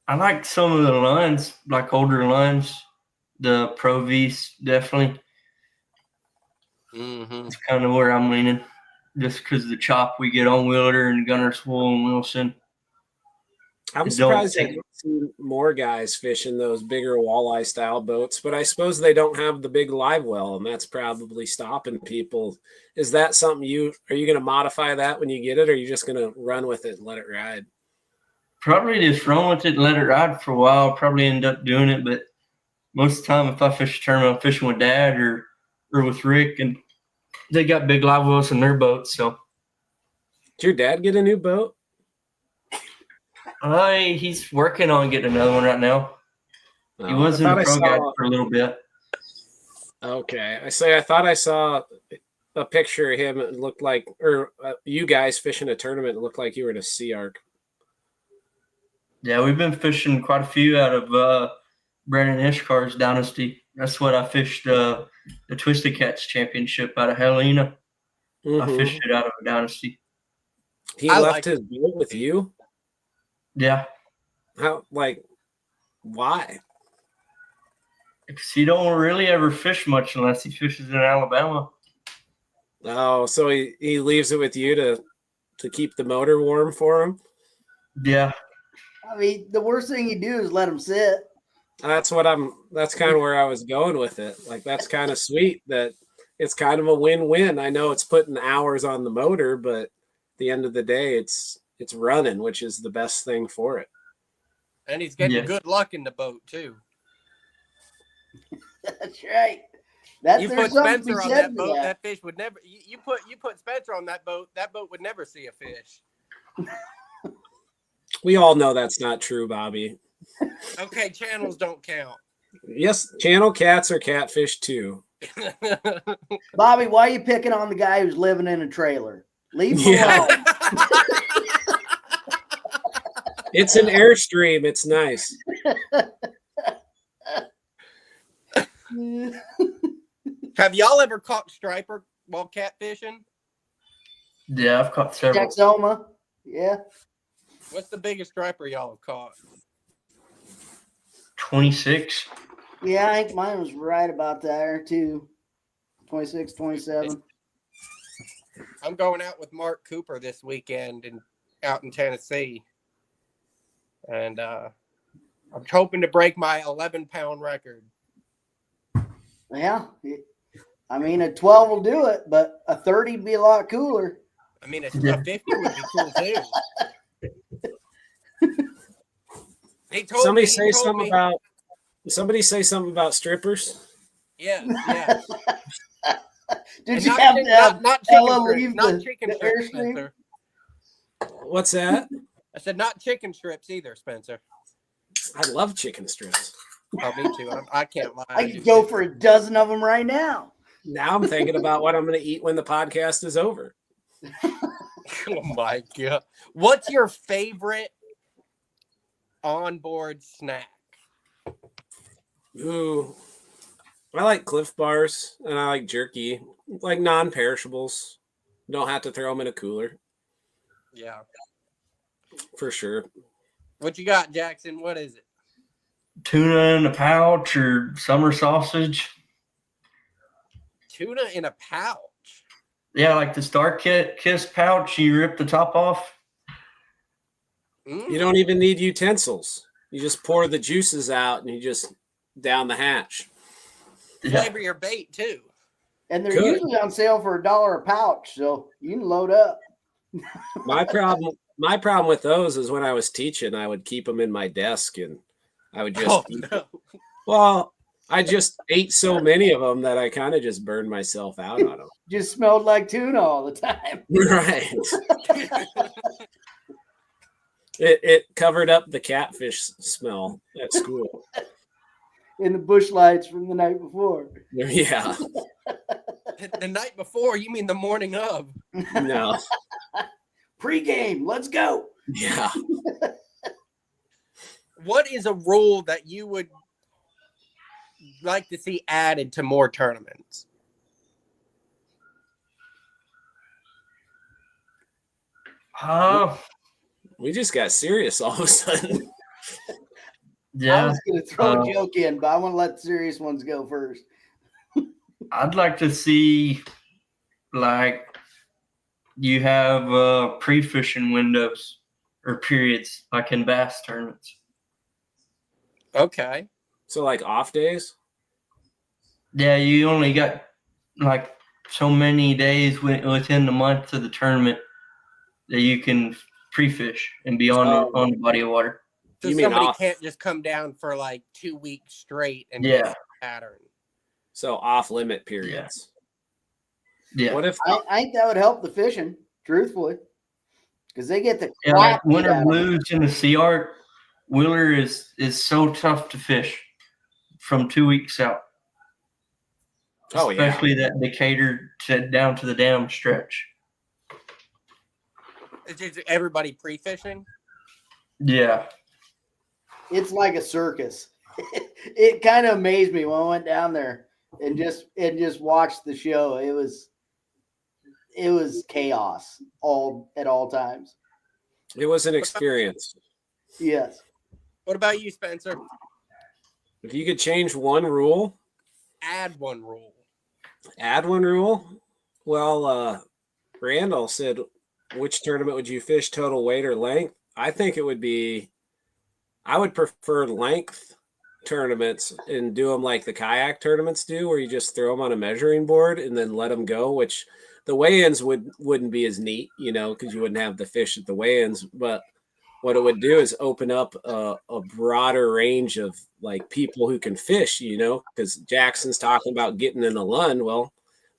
D: I like some of the lines, like older lines. The Pro V's definitely.
C: Mm-hmm.
D: It's kind of where I'm leaning, just because of the chop we get on Wheeler and Gunner Swoll and Wilson.
A: I'm surprised I don't see more guys fishing those bigger walleye style boats, but I suppose they don't have the big live well, and that's probably stopping people. Is that something are you going to modify that when you get it, or are you just going to run with it and let it ride?
D: Probably just run with it and let it ride for a while. Probably end up doing it, but most of the time, if I fish a tournament, I'm fishing with Dad or with Rick, and they got big live wells in their boats. So,
A: did your dad get a new boat?
D: He's working on getting another one right now. He was in the pro guide for a little bit.
A: Okay, I thought I saw a picture of him. It looked like, or you guys fishing a tournament. It looked like you were in a Sea Arc.
D: Yeah, we've been fishing quite a few out of Brandon Ishkar's dynasty. That's what I fished the Twisted Cats Championship out of Helena. Mm-hmm. I fished it out of a dynasty.
A: He left his boat with you?
D: Yeah.
A: How? Why?
D: Because he don't really ever fish much unless he fishes in Alabama.
A: Oh, so he leaves it with you to keep the motor warm for him?
D: Yeah.
B: I mean, the worst thing you do is let him sit.
A: That's kind of where I was going with it. Like, that's kind of sweet that it's kind of a win-win. I know it's putting hours on the motor, but at the end of the day, it's running, which is the best thing for it.
C: And he's getting good luck in the boat too.
B: That's right.
C: You put Spencer on that boat, that fish would never. You put Spencer on that boat would never see a fish.
A: We all know that's not true, Bobby.
C: Okay, channels don't count.
A: Yes, channel cats are catfish too.
B: Bobby, why are you picking on the guy who's living in a trailer? Leave him alone.
A: It's an Airstream. It's nice.
C: Have y'all ever caught striper while catfishing?
D: Yeah, I've caught several.
B: Texoma. Yeah.
C: What's the biggest striper y'all have caught?
D: 26.
B: Yeah, I think mine was right about there too. 26, 27.
C: I'm going out with Mark Cooper this weekend out in Tennessee. And I'm hoping to break my 11-pound record.
B: Yeah. I mean, a 12 will do it, but a 30 would be a lot cooler.
C: I mean, a 50 would be cool too.
A: Somebody say something about strippers.
C: Yeah.
B: Did you have to have Ella leave
C: not chicken strips,
B: Airstream?
C: Spencer?
A: What's that?
C: I said not chicken strips either, Spencer.
A: I love chicken strips.
C: Oh, me too. I can't lie.
B: I could go for a dozen of them right now.
A: Now I'm thinking about what I'm going to eat when the podcast is over.
C: Oh my God. What's your favorite onboard snack?
A: Ooh, I like Cliff Bars and I like jerky, like non-perishables. Don't have to throw them in a cooler.
C: Yeah,
A: for sure.
C: What you got, Jackson? What is it?
D: Tuna in a pouch or summer sausage.
C: Tuna in a pouch?
D: Yeah, like the Star Kiss pouch. You rip the top off.
A: You don't even need utensils. You just pour the juices out and you just down the hatch.
C: Flavor your bait too.
B: And they're usually on sale for $1 a pouch, so you can load up.
A: My problem with those is when I was teaching, I would keep them in my desk and I would just Well, I just ate so many of them that I kind of just burned myself out on them.
B: Just smelled like tuna all the time.
A: Right. It covered up the catfish smell at school.
B: In the bush lights from the night before.
A: Yeah.
C: The night before, you mean the morning of?
A: No.
B: Pre-game, let's go.
A: Yeah.
C: What is a rule that you would like to see added to more tournaments?
A: We just got serious all of a sudden.
B: I was going to throw a joke in, but I want to let the serious ones go first.
D: I'd like to see, like, you have pre-fishing windows or periods, like in bass tournaments.
C: Okay.
A: So like off days?
D: Yeah, you only got like so many days within the month of the tournament that you can pre-fish and be on the body of water.
C: So somebody can't just come down for like 2 weeks straight and get a pattern.
A: So off limit periods.
D: Yeah.
A: What if
B: I think that would help the fishing, truthfully, because they get the
D: like winter blues in the sea art. Wheeler is so tough to fish from 2 weeks out.
A: Oh,
D: especially that Decatur down to the dam stretch.
C: Is everybody pre-fishing?
D: Yeah.
B: It's like a circus. It kind of amazed me when I went down there and just watched the show. It was chaos at all times.
A: It was an experience.
B: Yes.
C: What about you, Spencer?
A: If you could change one rule,
C: add one rule.
A: Add one rule? Well, Randall said, which tournament would you fish, total weight or length? I think it would be, I would prefer length tournaments and do them like the kayak tournaments do, where you just throw them on a measuring board and then let them go, which the weigh-ins wouldn't be as neat, because you wouldn't have the fish at the weigh-ins. But what it would do is open up a broader range of like people who can fish, because Jackson's talking about getting in a Lund. Well,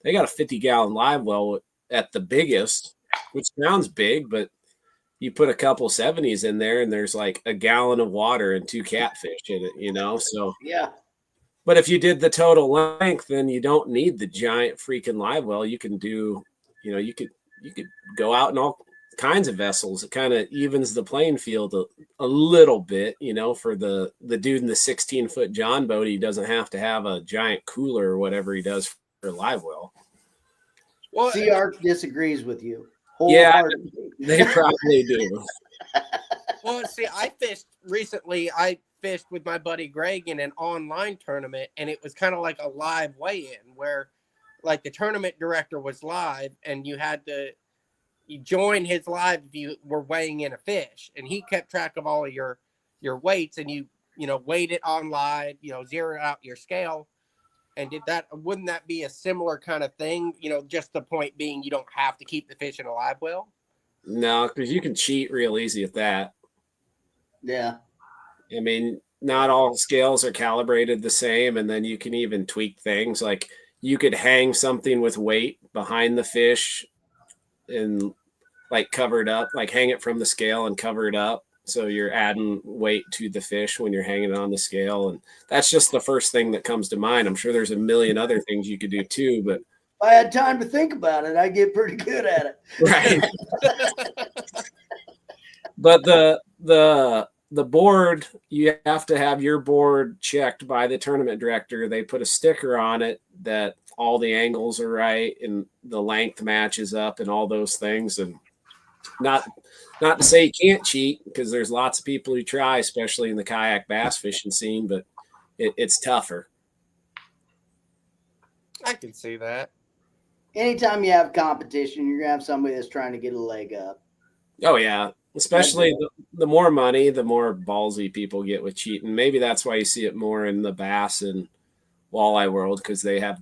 A: they got a 50-gallon live well at the biggest, which sounds big, but you put a couple 70s in there and there's like a gallon of water and 2 catfish in it, so.
B: Yeah.
A: But if you did the total length, then you don't need the giant freaking live well. You can do, you could go out in all kinds of vessels. It kind of evens the playing field a little bit, for the dude in the 16-foot John boat. He doesn't have to have a giant cooler or whatever he does for live well.
B: Well, CR disagrees with you.
A: Yeah, they probably do.
C: Well, see, I fished recently. I fished with my buddy Greg in an online tournament, and it was kind of like a live weigh-in where like the tournament director was live and you join his live if you were weighing in a fish, and he kept track of all of your weights, and you weighed it on live, zeroed out your scale. And wouldn't that be a similar kind of thing? Just the point being you don't have to keep the fish in a live well?
A: No, because you can cheat real easy at that.
B: Yeah.
A: I mean, not all scales are calibrated the same, and then you can even tweak things. Like you could hang something with weight behind the fish and like cover it up, like hang it from the scale and cover it up. So you're adding weight to the fish when you're hanging it on the scale. And that's just the first thing that comes to mind. I'm sure there's a million other things you could do too, but
B: if I had time to think about it, I get pretty good at it.
A: Right. But the board, you have to have your board checked by the tournament director. They put a sticker on it that all the angles are right and the length matches up and all those things. And not to say you can't cheat, because there's lots of people who try, especially in the kayak bass fishing scene, but it's tougher.
C: I can see that.
B: Anytime you have competition, you're going to have somebody that's trying to get a leg up.
A: Oh, yeah. Especially the more money, the more ballsy people get with cheating. Maybe that's why you see it more in the bass and walleye world, because they have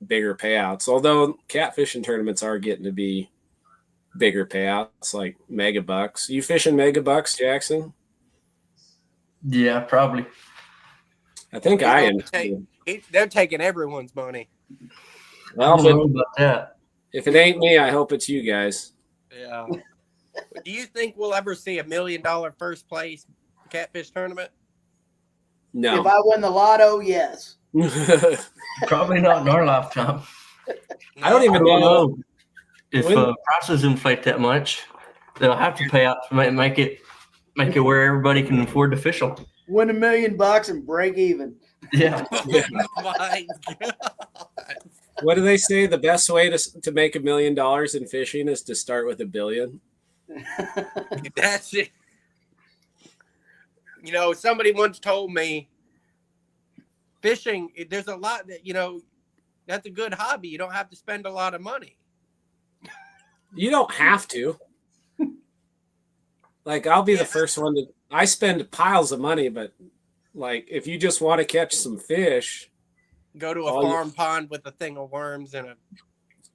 A: bigger payouts. Although catfishing tournaments are getting to be bigger payouts, like mega bucks. You fishing mega bucks, Jackson?
D: Yeah, probably.
A: I think I am.
C: They're taking everyone's money.
A: Well,
D: I don't know about that.
A: If it ain't me, I hope it's you guys.
C: Yeah. Do you think we'll ever see $1 million first place catfish tournament?
A: No.
B: If I win the lotto, yes.
D: Probably not in our lifetime.
A: I don't even know.
D: If prices inflate that much, they'll have to pay out to make it where everybody can afford to fish them.
B: Win $1 million and break even.
D: Yeah.
C: Oh my God.
A: What do they say? The best way to make $1 million in fishing is to start with $1 billion.
C: That's it. You know, somebody once told me fishing, there's a lot that, you know, that's a good hobby. You don't have to spend a lot of money.
A: You don't have to. Like, I'll be the first one to, I spend piles of money, but like, if you just want to catch some fish,
C: go to a farm pond with a thing of worms and a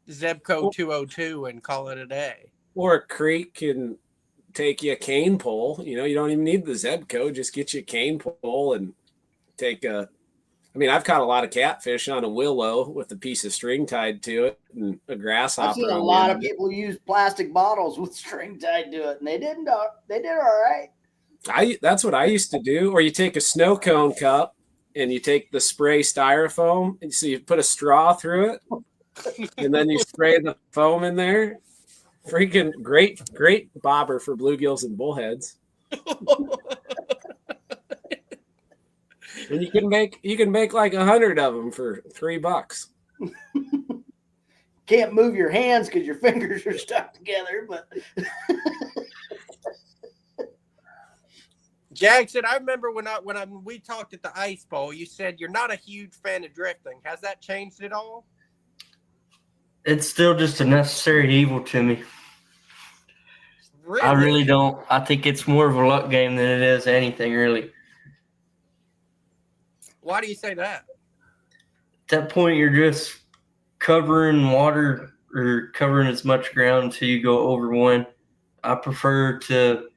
C: Zebco 202 and call it a day.
A: Or a creek can take you a cane pole. You know, you don't even need the Zebco. Just get you a cane pole and take a. I mean, I've caught a lot of catfish on a willow with a piece of string tied to it and a grasshopper.
B: I've seen a lot of people use plastic bottles with string tied to it, and they did all right.
A: That's what I used to do. Or you take a snow cone cup and you take the spray styrofoam, and so you put a straw through it, and then you spray the foam in there. Freaking great bobber for bluegills and bullheads. And you can make like 100 of them for $3.
B: Can't move your hands because your fingers are stuck together, but
C: Jackson, I remember when we talked at the Ice Bowl, you said you're not a huge fan of drifting. Has that changed at all?
D: It's still just a necessary evil to me.
C: Really?
D: I really don't. I think it's more of a luck game than it is anything, really.
C: Why do you say that?
D: At that point, you're just covering water or covering as much ground until you go over one. I prefer to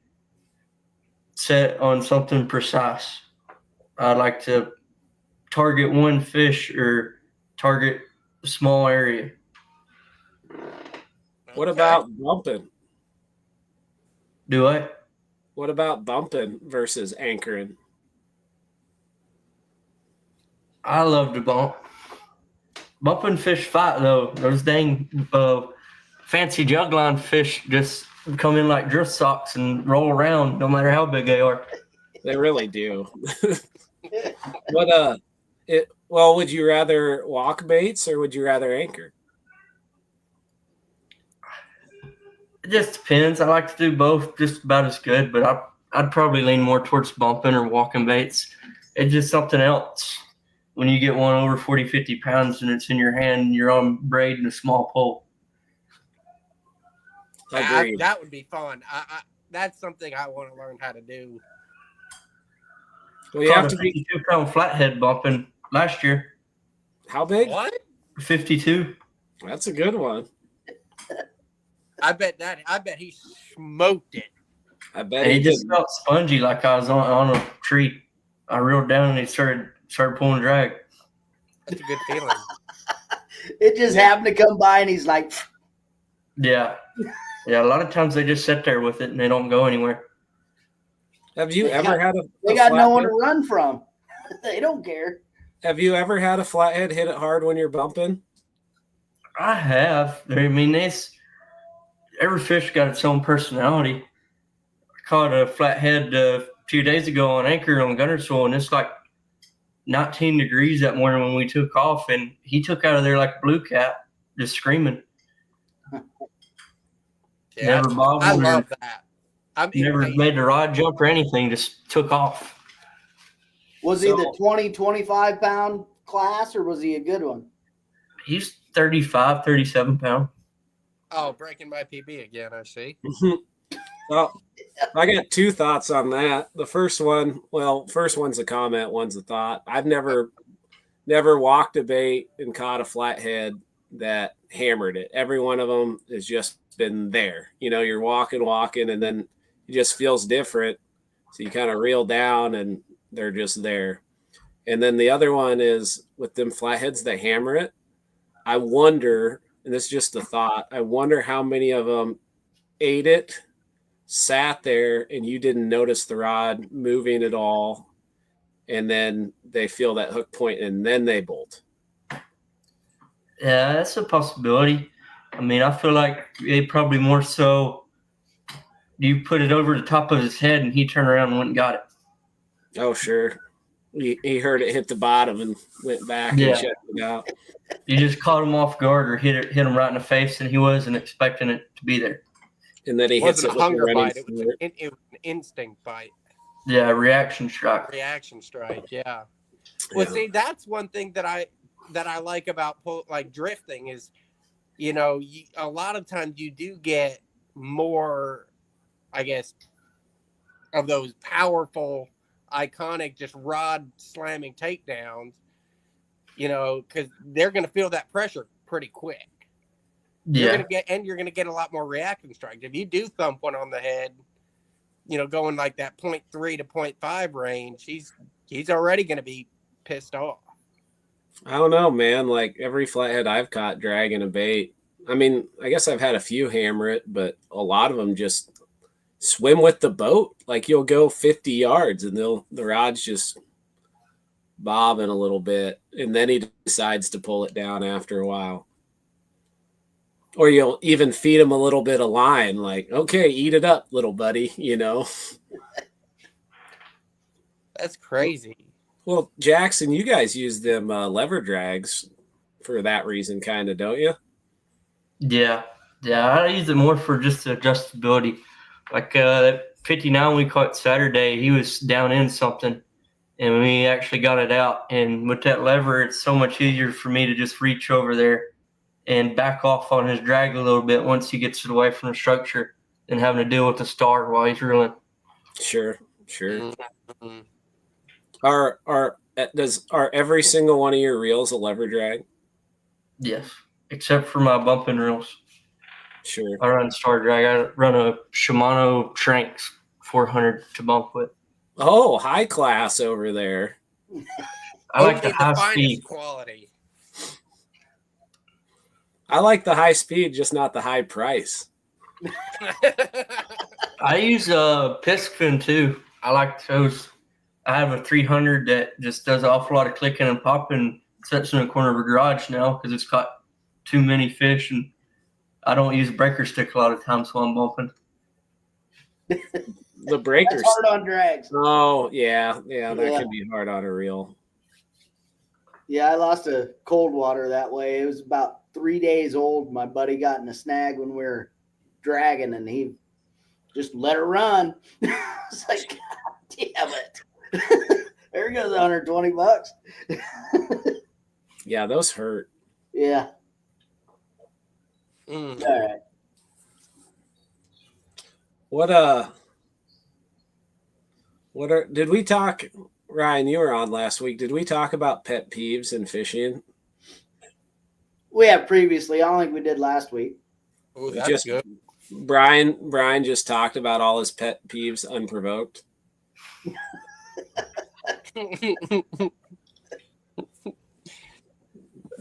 D: set on something precise. I like to target one fish or target a small area.
A: What about bumping?
D: Do I?
A: What about bumping versus anchoring?
D: I love to bump. Bumping fish fight, though. Those dang fancy jugline fish just come in like drift socks and roll around no matter how big they are.
A: They really do. Would you rather walk baits or would you rather anchor?
D: It just depends. I like to do both just about as good, but I'd probably lean more towards bumping or walking baits. It's just something else when you get one over 40, 50 pounds and it's in your hand and you're on braid and a small pole.
C: That would be fun. That's something I want to learn how to do.
A: Well, you have to be
D: 52-pound flathead bumping last year.
A: How big?
C: What?
D: 52.
A: That's a good one.
C: I bet he smoked it.
A: I bet
D: he just felt spongy like I was on a tree. I reeled down and he started pulling drag.
C: That's a good feeling.
B: It just happened to come by and he's like,
D: yeah. Yeah, a lot of times they just sit there with it and they don't go anywhere.
A: Have you ever had a
B: they got no one to run from. They don't care.
A: Have you ever had a flathead hit it hard when you're bumping?
D: I have. I mean, every fish got its own personality. I caught a flathead a few days ago on anchor on Guntersville, and it's like 19 degrees that morning when we took off, and he took out of there like a blue cat, just screaming.
C: Yeah,
D: never bobbled.
C: I love that.
D: Never made the rod jump or anything, just took off.
B: Was he the 20, 25 pound class or was he a good one?
D: He's 35, 37 pound.
C: Oh, breaking my PB again, I see.
A: Well, I got two thoughts on that. The first one's a comment, one's a thought. I've never walked a bait and caught a flathead that hammered it. Every one of them has just been there. You know, you're walking, and then it just feels different. So you kind of reel down and they're just there. And then the other one is with them flatheads that hammer it. I wonder, and this is just a thought, I wonder how many of them ate it, sat there, and you didn't notice the rod moving at all. And then they feel that hook point and then they bolt.
D: Yeah, that's a possibility. I mean, I feel like it probably more so you put it over the top of his head and he turned around and went and got it.
A: Oh, sure. He heard it hit the bottom and went back and checked it out.
D: You just caught him off guard or hit him right in the face, and he wasn't expecting it to be there.
A: and then he
C: It
A: hits
C: wasn't
A: it
C: a
A: with
C: hunger
A: a running
C: bite. It was
A: start.
C: it was an instinct bite.
D: Yeah, reaction strike.
C: Reaction strike. Yeah. Well,
A: Yeah.
C: see, that's one thing that I like about like drifting is, you know, a lot of times you do get more, I guess, of those powerful, iconic, just rod slamming takedowns. You know, because they're going to feel that pressure pretty quick. You're
D: Yeah.
C: you're gonna get a lot more reaction strikes if you do thump one on the head. You know, going like that 0.3 to 0.5 range, he's already going to be pissed off.
A: I don't know, man. Like every flathead I've caught dragging a bait. I mean, I guess I've had a few hammer it, but a lot of them just swim with the boat. Like you'll go 50 yards and the rod's just bobbing a little bit, and then he decides to pull it down after a while. Or you'll even feed him a little bit of line, like, okay, eat it up, little buddy, you know.
C: That's crazy.
A: Well, Jackson, you guys use them lever drags for that reason, kind of, don't you?
D: Yeah. Yeah, I use it more for just adjustability. Like 59 we caught Saturday, he was down in something, and we actually got it out. And with that lever, it's so much easier for me to just reach over there and back off on his drag a little bit once he gets it away from the structure than having to deal with the star while he's reeling.
A: Sure.
C: Mm-hmm.
A: Are every single one of your reels a lever drag?
D: Yes, except for my bumping reels.
A: Sure.
D: I run star drag. I run a Shimano Tranx 400 to bump with.
A: Oh, high class over there.
D: I like the high
C: finest
D: speed.
C: quality.
A: I like the high speed, just not the high price.
D: I use Piscfin too. I like those. I have a 300 that just does an awful lot of clicking and popping. Sits in the corner of a garage now because it's caught too many fish, and I don't use breaker stick a lot of times while I'm bumping.
A: The breakers.
B: That's hard on drags.
A: Oh, yeah, that can be hard on a reel.
B: Yeah, I lost a cold water that way. It was about 3 days old. My buddy got in a snag when we were dragging, and he just let her run. It's like, God damn it. There goes $120.
A: Yeah, those hurt.
B: Yeah.
C: Mm.
B: All right.
A: Did we talk, Ryan, you were on last week. Did we talk about pet peeves in fishing?
B: We have previously. I don't think we did last week.
C: Oh, that's good.
A: Brian just talked about all his pet peeves unprovoked.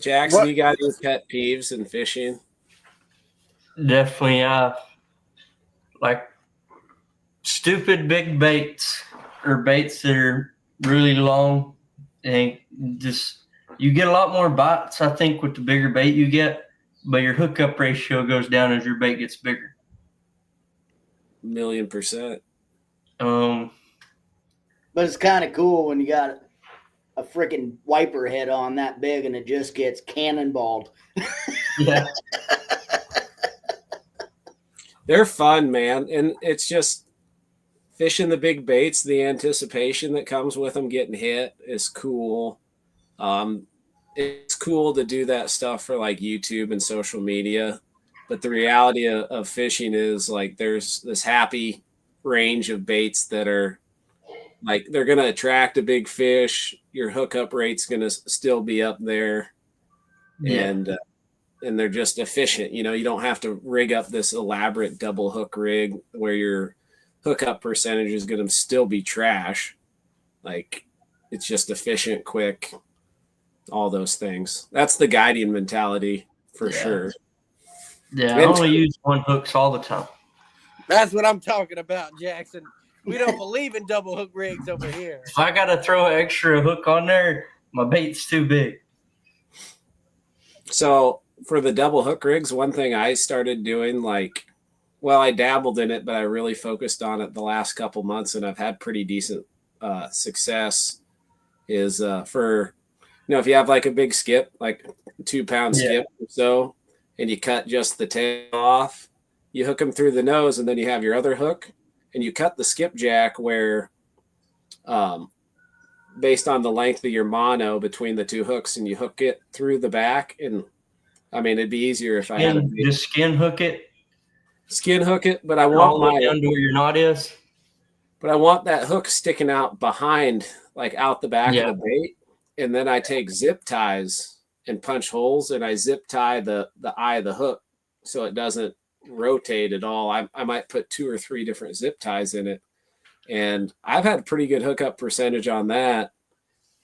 A: Jackson, you got any pet peeves in fishing?
D: Definitely, like stupid big baits or baits that are really long, and just you get a lot more bites, I think, with the bigger bait you get, but your hookup ratio goes down as your bait gets bigger.
A: 1,000,000%.
B: But it's kind of cool when you got a freaking wiper head on that big and it just gets cannonballed.
D: Yeah.
A: They're fun, man. And it's just fishing the big baits, the anticipation that comes with them getting hit is cool. It's cool to do that stuff for like YouTube and social media. But the reality of fishing is like there's this happy range of baits that are like they're going to attract a big fish. Your hookup rate's going to still be up there.
D: Yeah.
A: And they're just efficient. You know, you don't have to rig up this elaborate double hook rig where your hookup percentage is going to still be trash. Like it's just efficient, quick, all those things. That's the guiding mentality for sure.
D: Yeah, I only use one hooks all the time.
C: That's what I'm talking about, Jackson. We don't believe in double hook rigs over here.
D: If I got to throw an extra hook on there, my bait's too big.
A: So for the double hook rigs, one thing I started doing, I dabbled in it, but I really focused on it the last couple months, and I've had pretty decent success. Is for if you have like a big skip, like 2-pound skip or so, and you cut just the tail off, you hook them through the nose, and then you have your other hook, and you cut the skipjack where, based on the length of your mono between the two hooks, and you hook it through the back. And I mean, it'd be easier if I had
D: just skin hook it.
A: Skin hook it, but I want
D: all the way down to where your knot is.
A: But I want that hook sticking out behind, like out the back of the bait. And then I take zip ties and punch holes, and I zip tie the eye of the hook so it doesn't rotate at all. I might put 2 or 3 different zip ties in it. And I've had a pretty good hookup percentage on that.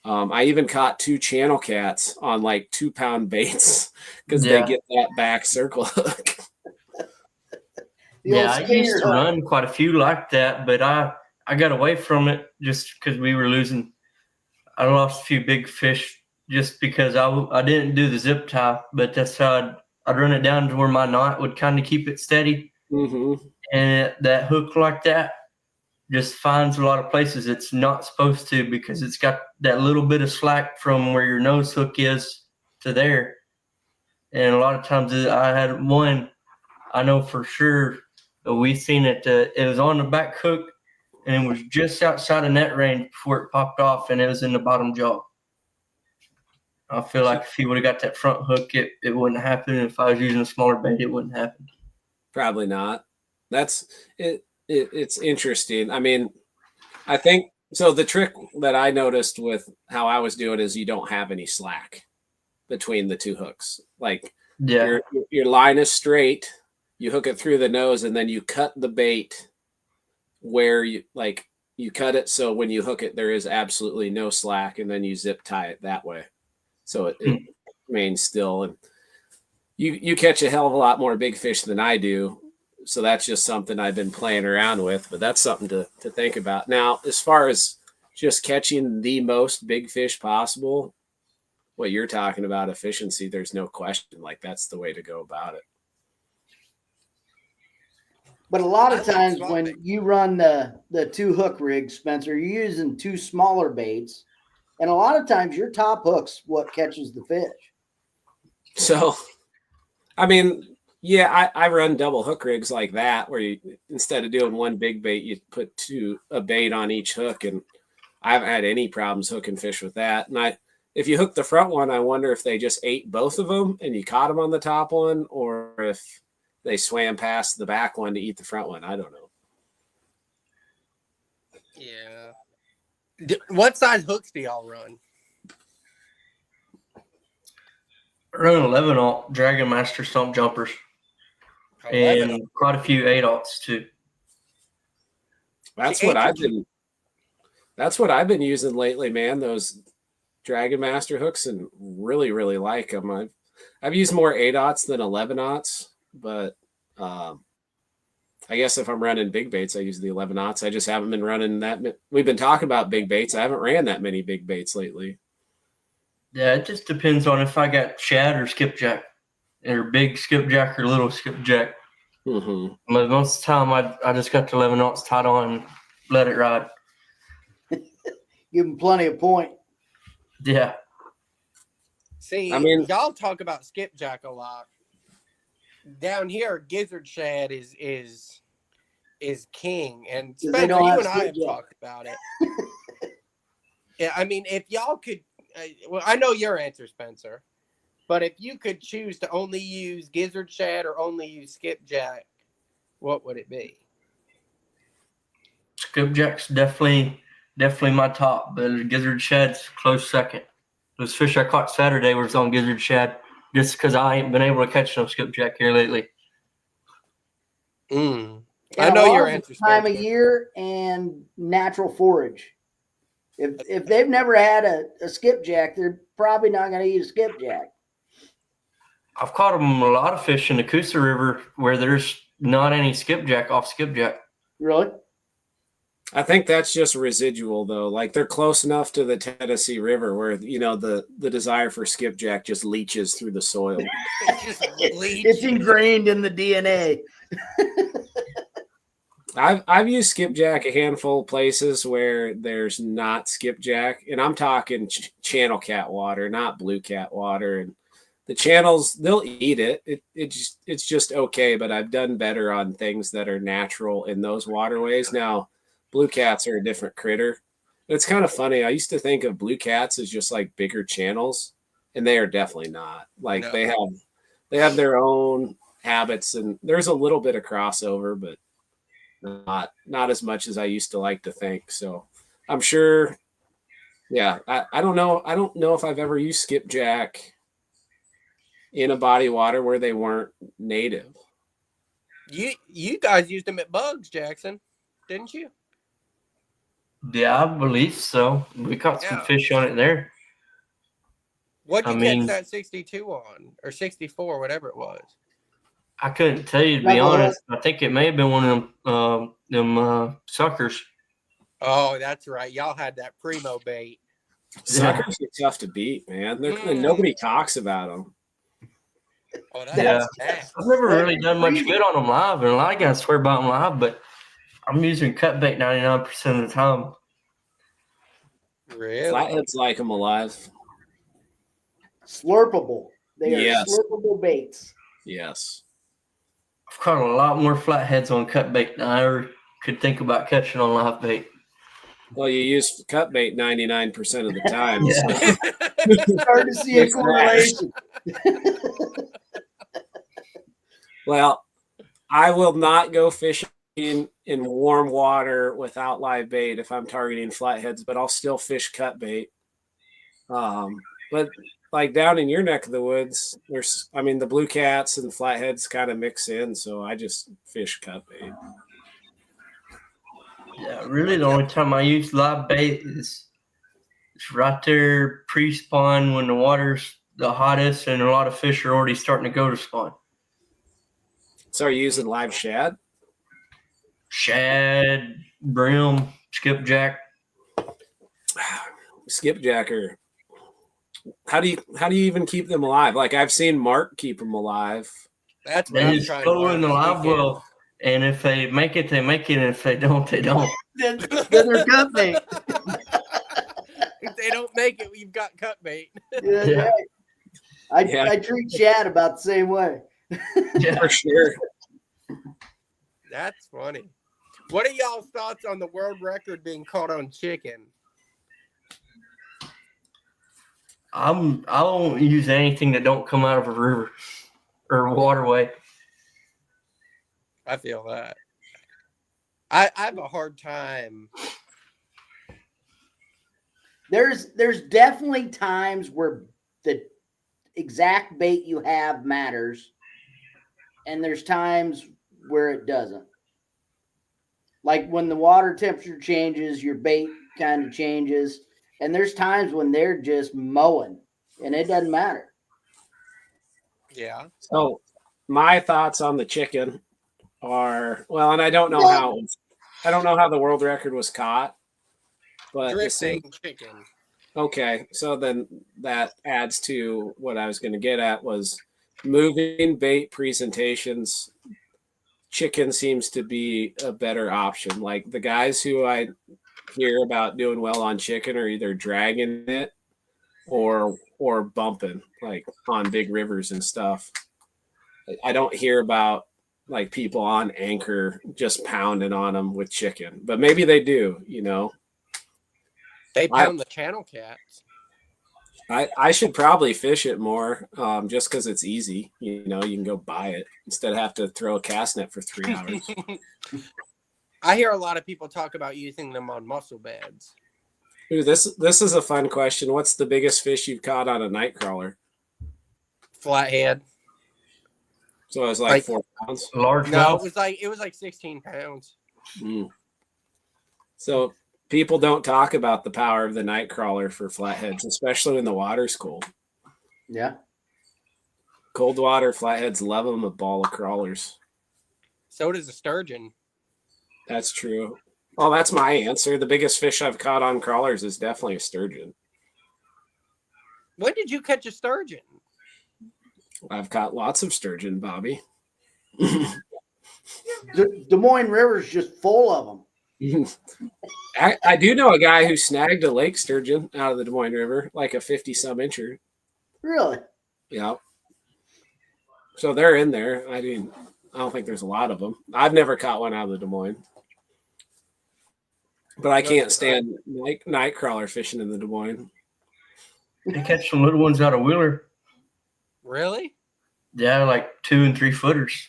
A: I even caught 2 channel cats on like 2-pound baits because they get that back circle hook.
D: Yeah, I used to run quite a few like that, but I got away from it just because we were losing. I lost a few big fish just because I didn't do the zip tie, but that's how I'd run it down to where my knot would kind of keep it steady.
A: Mm-hmm.
D: And that hook like that just finds a lot of places it's not supposed to, because it's got that little bit of slack from where your nose hook is to there. And a lot of times I had one, I know for sure, we seen it. It was on the back hook, and it was just outside of net range before it popped off, and it was in the bottom jaw. I feel like if he would have got that front hook, it wouldn't happen. If I was using a smaller bait, it wouldn't happen.
A: Probably not. That's it. It's interesting. I mean, I think so. The trick that I noticed with how I was doing is you don't have any slack between the 2 hooks. Like your line is straight. You hook it through the nose, and then you cut the bait where you cut it so when you hook it, there is absolutely no slack, and then you zip tie it that way, so it remains still. And you catch a hell of a lot more big fish than I do, so that's just something I've been playing around with. But that's something to think about. Now, as far as just catching the most big fish possible, what you're talking about, efficiency, there's no question. Like, that's the way to go about it.
B: But a lot of times when you run the 2 hook rig, Spencer, you're using 2 smaller baits. And a lot of times your top hook's what catches the fish.
A: So, I mean, yeah, I run double hook rigs like that, where you, instead of doing 1 big bait, you put a bait on each hook. And I haven't had any problems hooking fish with that. And if you hook the front one, I wonder if they just ate both of them and you caught them on the top one, or if they swam past the back one to eat the front one. I don't know.
C: Yeah. What size hooks do y'all run?
D: I run 11-aught Dragon Master stump jumpers, and quite a few 8-aughts too.
A: That's what I've been using lately, man. Those Dragon Master hooks, and really, really like them. I've used more 8-aughts than 11-aughts. But I guess if I'm running big baits, I use the 11-aughts. I just haven't been running that. We've been talking about big baits. I haven't ran that many big baits lately. Yeah,
D: it just depends on if I got shad or skipjack, or big skipjack or little skipjack.
A: Mm-hmm.
D: But most of the time, I just got the 11-aughts tied on and let it ride.
B: Give them plenty of point.
D: Yeah.
C: See, I mean, y'all talk about skipjack a lot. Down here, gizzard shad is king, and Spencer, you and I have talked about it. Yeah, I mean, if y'all could, well, I know your answer, Spencer, but if you could choose to only use gizzard shad or only use skipjack, what would it be?
D: Skipjack's definitely my top, but gizzard shad's close second. Those fish I caught Saturday was on gizzard shad, just because I ain't been able to catch no skipjack here lately.
C: I know your answer.
B: Time of year and natural forage. If they've never had a skipjack, they're probably not going to eat a skipjack.
D: I've caught them a lot of fish in the Coosa River where there's not any skipjack off skipjack.
B: Really?
A: I think that's just residual, though. Like, they're close enough to the Tennessee River where, you know, the desire for skipjack just leaches through the soil.
B: It's ingrained in the DNA.
A: I've used skipjack a handful of places where there's not skipjack, and I'm talking channel cat water, not blue cat water. And The channels, they'll eat it. It's just okay, but I've done better on things that are natural in those waterways. Now, blue cats are a different critter. It's kind of funny. I used to think of blue cats as just like bigger channels, and they are definitely not. Like they have their own habits, and there's a little bit of crossover, but not as much as I used to like to think. So I'm sure. Yeah, I don't know. I don't know if I've ever used skipjack in a body of water where they weren't native.
C: You guys used them at Bugs, Jackson, didn't you?
D: Yeah, I believe so. We caught some fish on it there.
C: What'd you catch that 62 on, or 64, whatever it was?
D: I couldn't tell you, to be honest. I think it may have been one of them suckers.
C: Oh, that's right. Y'all had that primo bait.
A: Suckers are tough to beat, man. Nobody talks about them.
C: Oh, that's nasty.
D: I've never really done much good on them live, and a lot of guys swear about them live, but I'm using cut bait 99% of the time.
C: Really?
A: Flatheads like them alive.
B: Slurpable. They are slurpable baits.
A: Yes.
D: I've caught a lot more flatheads on cut bait than I ever could think about catching on live bait.
A: Well, you use cut bait 99% of the time.
B: So. Hard to see a correlation.
A: Well, I will not go fishing in warm water without live bait if I'm targeting flatheads, but I'll still fish cut bait. But like down in your neck of the woods, the blue cats and flatheads kind of mix in, so I just fish cut bait.
D: Yeah, really the only time I use live bait is right there pre-spawn when the water's the hottest and a lot of fish are already starting to go to spawn.
A: So are you using live shad?
D: Shad, brim, skipjack.
A: Skipjacker. How do you even keep them alive? Like I've seen Mark keep them alive.
C: That's what
D: they just flow in the live well, and if they make it, they make it, and if they don't, they don't.
B: then they're cut bait.
C: If they don't make it, you've got cut bait.
B: Yeah. I treat shad about the same way.
A: Yeah, for sure.
C: That's funny. What are y'all's thoughts on the world record being caught on chicken?
D: I won't use anything that don't come out of a river or waterway.
C: I feel that. I have a hard time.
B: There's definitely times where the exact bait you have matters, and there's times where it doesn't. Like when the water temperature changes, your bait kind of changes. And there's times when they're just mowing and it doesn't matter.
C: Yeah.
A: So my thoughts on the chicken are, well, and I don't know how the world record was caught, but
C: drifting chicken.
A: Okay. So then that adds to what I was going to get at was moving bait presentations. Chicken seems to be a better option. Like the guys who I hear about doing well on chicken are either dragging it or bumping, like on big rivers and stuff. I don't hear about like people on anchor just pounding on them with chicken, but maybe they do,
C: They pound the channel cats.
A: I should probably fish it more, just because it's easy. You can go buy it instead of have to throw a cast net for 3 hours.
C: I hear a lot of people talk about using them on mussel beds.
A: Ooh, this is a fun question. What's the biggest fish you've caught on a night crawler?
C: Flathead.
A: So it was like 4 pounds.
D: Large.
C: No, it was like 16 pounds.
A: Mm. So people don't talk about the power of the night crawler for flatheads, especially when the water's cold.
B: Yeah.
A: Cold water flatheads love them, a ball of crawlers.
C: So does a sturgeon.
A: That's true. Well, that's my answer. The biggest fish I've caught on crawlers is definitely a sturgeon.
C: When did you catch a sturgeon?
A: I've caught lots of sturgeon, Bobby.
B: Des Moines River's just full of them.
A: I do know a guy who snagged a lake sturgeon out of the Des Moines River, like a 50-some incher.
B: Really?
A: Yeah. So they're in there. I mean, I don't think there's a lot of them. I've never caught one out of the Des Moines. But I can't stand night crawler fishing in the Des Moines.
D: You catch some little ones out of Wheeler.
C: Really?
D: Yeah, like 2 and 3 footers.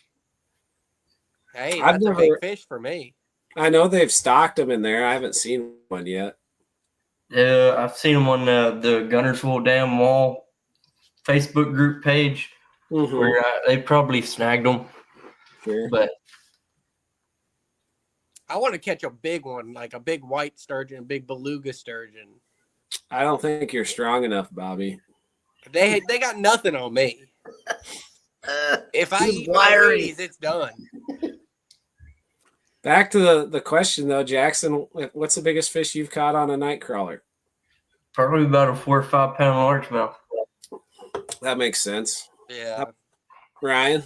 C: Hey, that's a big fish for me.
A: I know they've stocked them in there. I haven't seen one yet.
D: Yeah, I've seen them on the Gunnersville Dam Wall Facebook group page, where they probably snagged them.
A: Sure.
D: But
C: I want to catch a big one, like a big white sturgeon, a big beluga sturgeon.
A: I don't think you're strong enough, Bobby.
C: They got nothing on me. If I eat my Wheaties, it's done.
A: Back to the question, though, Jackson, what's the biggest fish you've caught on a night crawler?
D: Probably about a 4 or 5 pound largemouth.
A: That makes sense.
C: Yeah.
A: Ryan?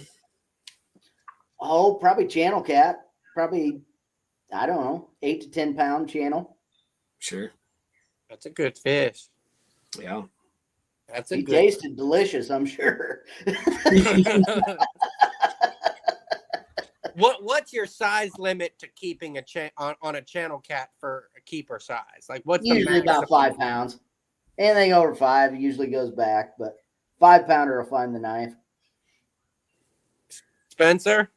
B: Oh, probably channel cat. Probably, I don't know, 8 to 10 pound channel.
A: Sure.
C: That's a good fish.
A: Yeah.
C: That's a
B: he
C: good.
B: Tasted delicious, I'm sure.
C: What's your size limit to keeping on a channel cat for a keeper size? Like what's
B: usually about 5 pounds. Anything over 5 usually goes back, but 5 pounder will find the knife.
C: Spencer?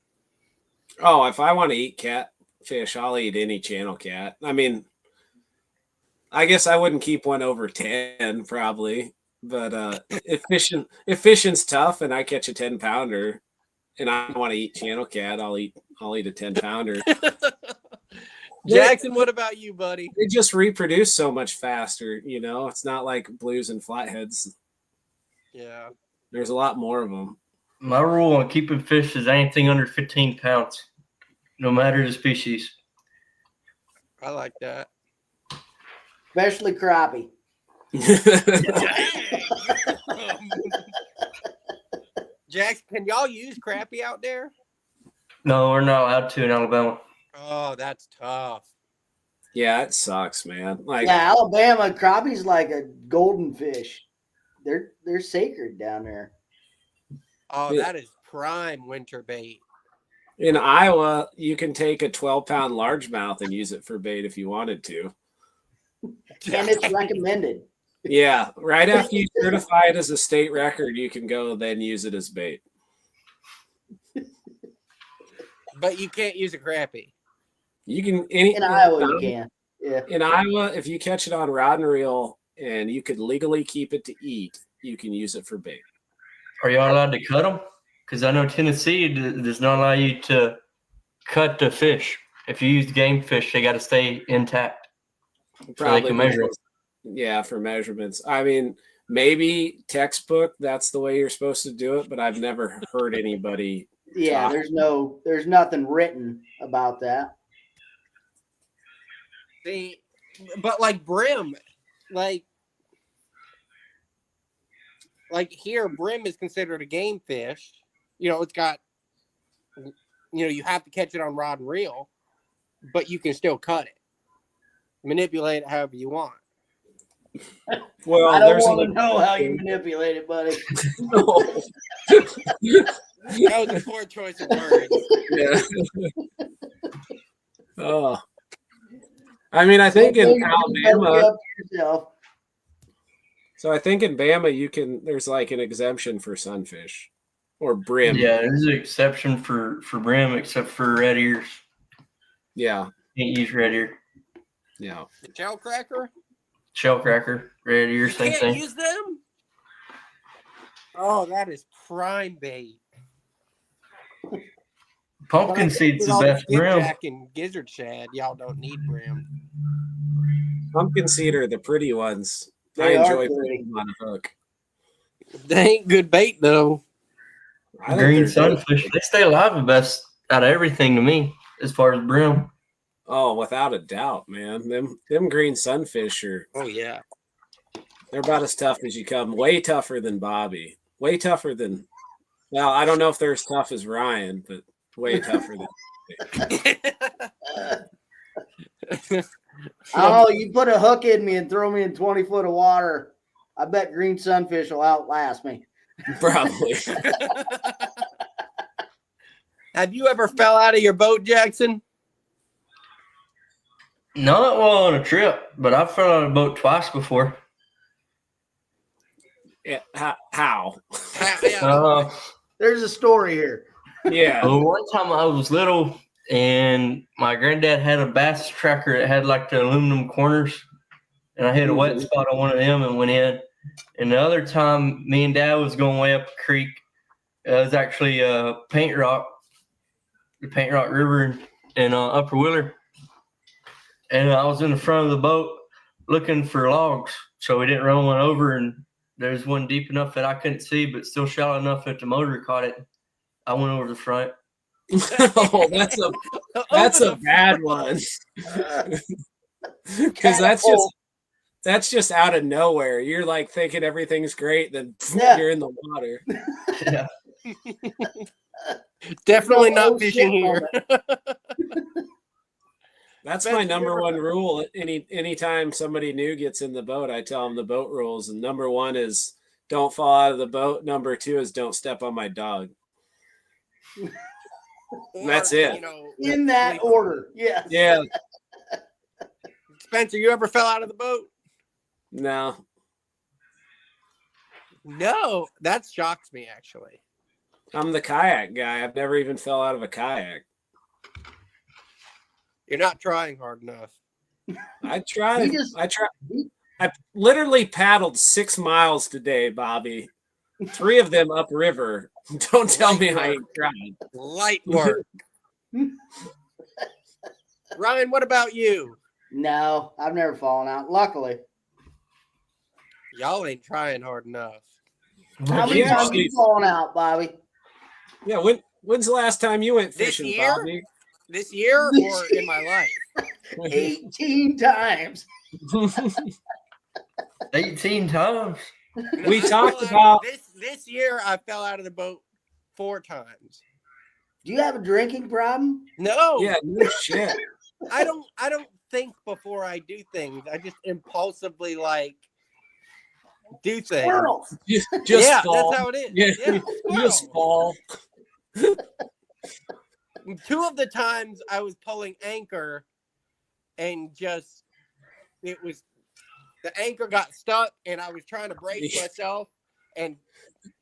A: Oh, if I want to eat catfish, I'll eat any channel cat. I mean, I guess I wouldn't keep one over 10 probably, but if fishing's tough and I catch a 10 pounder and I want to eat channel cat, I'll eat a 10 pounder.
C: Jackson, what about you, buddy?
A: They just reproduce so much faster, you know. It's not like blues and flatheads.
C: Yeah.
A: There's a lot more of them.
D: My rule on keeping fish is anything under 15 pounds, no matter the species.
C: I like that.
B: Especially crappie.
C: Jackson, can y'all use crappie out there?
D: No, we're not allowed to in Alabama.
C: Oh, that's tough.
A: Yeah, it sucks, man. Like,
B: yeah, Alabama, crappie's like a golden fish. They're sacred down there.
C: Oh, that is prime winter bait.
A: In Iowa, you can take a 12-pound largemouth and use it for bait if you wanted to.
B: And it's recommended.
A: Yeah, right after you certify it as a state record, you can go then use it as bait.
C: But you can't use a crappie.
A: You can
B: in Iowa, you can. Yeah.
A: In Iowa, if you catch it on rod and reel and you could legally keep it to eat, you can use it for bait.
D: Are y'all allowed to cut them? Because I know Tennessee does not allow you to cut the fish. If you use game fish, they got to stay intact. So they can measure them.
A: Yeah, for measurements. I mean, maybe textbook, that's the way you're supposed to do it, but I've never heard anybody.
B: Yeah, there's nothing written about that.
C: But like brim, like here, brim is considered a game fish. You know, it's got, you have to catch it on rod and reel, but you can still cut it, manipulate it however you want.
B: Well, I don't want to know how you manipulate it, buddy.
A: No.
C: That was a poor choice of words.
A: Yeah. Oh. I mean, I think in Alabama. So I think in Bama, there's like an exemption for sunfish or brim.
D: Yeah, there's an exception for brim, except for red ears.
A: Yeah.
D: Can't use red ear.
A: Yeah.
C: The shell cracker?
D: Shellcracker, red ear, same thing.
C: Can't use them? Oh, that is prime bait.
D: Pumpkin seed's the best brim.
C: Skipjack and gizzard shad, y'all don't need brim.
A: Pumpkin seed are the pretty ones.
B: They
A: I enjoy
B: pretty.
A: putting them on a hook.
C: They ain't good bait though.
D: Green sunfish, they stay alive the best out of everything to me, as far as brim.
A: Oh, without a doubt, man. Them green sunfish are.
C: Oh yeah.
A: They're about as tough as you come. Way tougher than Bobby. Way tougher than. Well, I don't know if they're as tough as Ryan, but way tougher than.
B: Oh, you put a hook in me and throw me in 20 foot of water. I bet green sunfish will outlast me.
A: Probably.
C: Have you ever fell out of your boat, Jackson?
D: Not while on a trip, but I fell out of a boat twice before.
A: Yeah, how?
B: There's a story here.
A: Yeah.
D: Well, one time I was little, and my granddad had a bass tracker that had like the aluminum corners, and I hit a wet spot on one of them and went in. And the other time, me and Dad was going way up a creek. It was actually Paint Rock, the Paint Rock River in Upper Wheeler. And I was in the front of the boat looking for logs, so we didn't run one over. And there's one deep enough that I couldn't see, but still shallow enough that the motor caught it. I went over the front.
A: Oh, that's a bad one. Because that's just out of nowhere. You're like thinking everything's great, then you're in the water.
D: Yeah.
C: Definitely not fishing here.
A: That's my number one rule. Anytime somebody new gets in the boat, I tell them the boat rules. And number one is don't fall out of the boat. Number two is don't step on my dog. That's it.
B: In that order. Yes.
A: Yeah.
C: Spencer, you ever fell out of the boat?
A: No.
C: No, that shocks me, actually.
A: I'm the kayak guy. I've never even fell out of a kayak.
C: You're not trying hard enough.
A: I tried. I literally paddled 6 miles today, Bobby. 3 of them upriver. Don't tell me I ain't tried.
C: Light work. Ryan, what about you?
B: No, I've never fallen out. Luckily.
C: Y'all ain't trying hard enough.
B: How many times have you fallen out, Bobby?
A: Yeah, when's the last time you went fishing, Bobby?
C: This year or in my life?
B: 18 times.
D: 18 times.
A: We talked about
C: this year. I fell out of the boat 4 times.
B: Do you have a drinking problem?
C: No.
A: Yeah, no shit.
C: I don't think before I do things. I just impulsively do things.
B: Squirrel.
A: Just fall.
C: That's how it is.
A: Yeah, just fall.
C: 2 of the times I was pulling anchor and the anchor got stuck and I was trying to brace myself and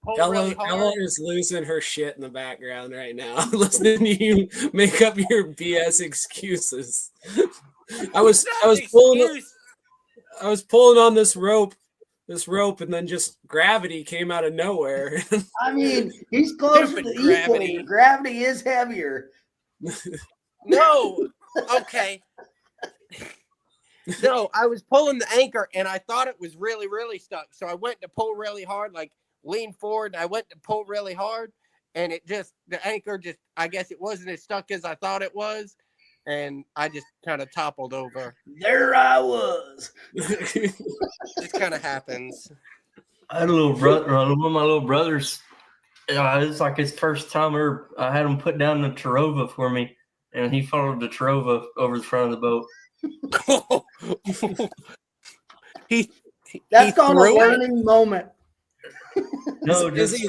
C: pull really hard.
A: Ella is losing her shit in the background right now, listening to you make up your BS excuses. I was pulling on this rope, and then just gravity came out of nowhere.
B: I mean, he's closer to the equator. Gravity is heavier.
C: No. Okay. No, I was pulling the anchor and I thought it was really, really stuck. So I went to pull really hard, lean forward. And I went to pull really hard and the anchor I guess it wasn't as stuck as I thought it was. And I just kind of toppled over.
B: There I was.
C: This kind of happens.
D: I had a little brother, one of my little brothers. It was like his first time ever. I had him put down the Tarova for me, and he followed the Tarova over the front of the boat.
B: That's called a learning moment.
D: No, just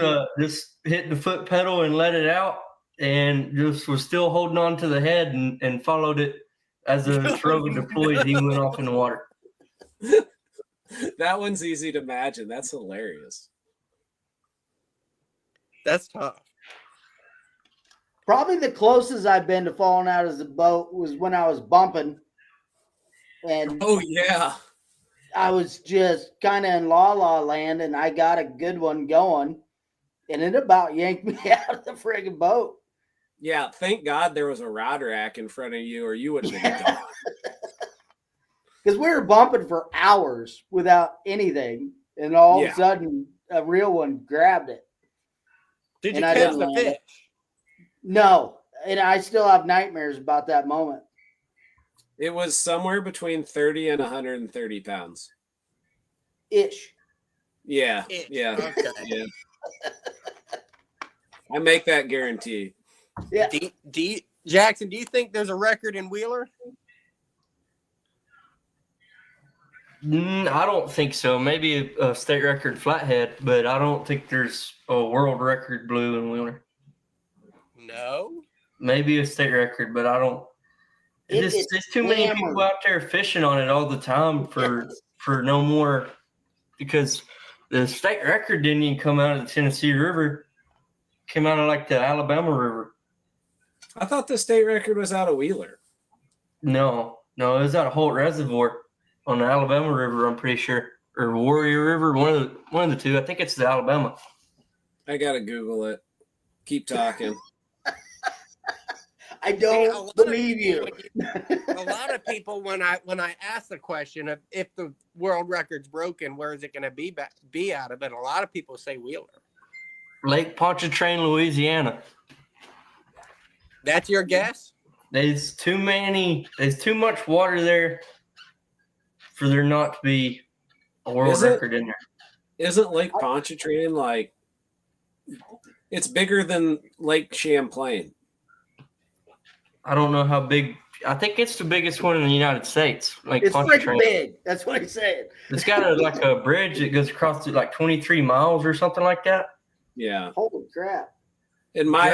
D: hit the foot pedal and let it out, and just was still holding on to the head and followed it as the Tarova deployed. He went off in the water.
A: That one's easy to imagine. That's hilarious.
C: That's tough.
B: Probably the closest I've been to falling out of the boat was when I was bumping. And
A: oh, yeah.
B: I was just kind of in la-la land, and I got a good one going, and it about yanked me out of the friggin' boat.
A: Yeah, thank God there was a rod rack in front of you, or you would have been gone.
B: Because we were bumping for hours without anything, and all of a sudden, a real one grabbed it.
C: Did you catch the fish?
B: No, and I still have nightmares about that moment.
A: It was somewhere between 30 and 130 pounds.
B: Ish.
A: Yeah.
C: Ish.
A: Yeah.
C: Okay.
A: Yeah. I make that guarantee.
B: Yeah.
C: Jackson, do you think there's a record in Wheeler?
D: I don't think so. Maybe a state record flathead, but I don't think there's a world record blue in Wheeler.
C: No.
D: maybe a state record, but I don't. There's too many people out there fishing on it all the time for no more, because the state record didn't even come out of the Tennessee River. It came out of like the Alabama River.
A: I thought the state record was out of Wheeler.
D: No, it was out of Holt Reservoir on the Alabama River, I'm pretty sure, or Warrior River, one of the two. I think it's the Alabama.
A: I gotta Google it. Keep talking.
B: I don't believe you.
C: A lot of people, when I ask the question of if the world record's broken, where is it going to be out of it? A lot of people say Wheeler,
D: Lake Pontchartrain, Louisiana.
C: That's your guess?
D: There's too much water there for there not to be a world record in there.
A: Isn't Lake Pontchartrain like it's bigger than Lake Champlain?
D: I don't know how big. I think it's the biggest one in the United States. Like
B: it's pretty big. That's what he's saying.
D: It's got like a bridge that goes across to like 23 miles or something like that.
A: Yeah.
B: Holy crap!
A: In my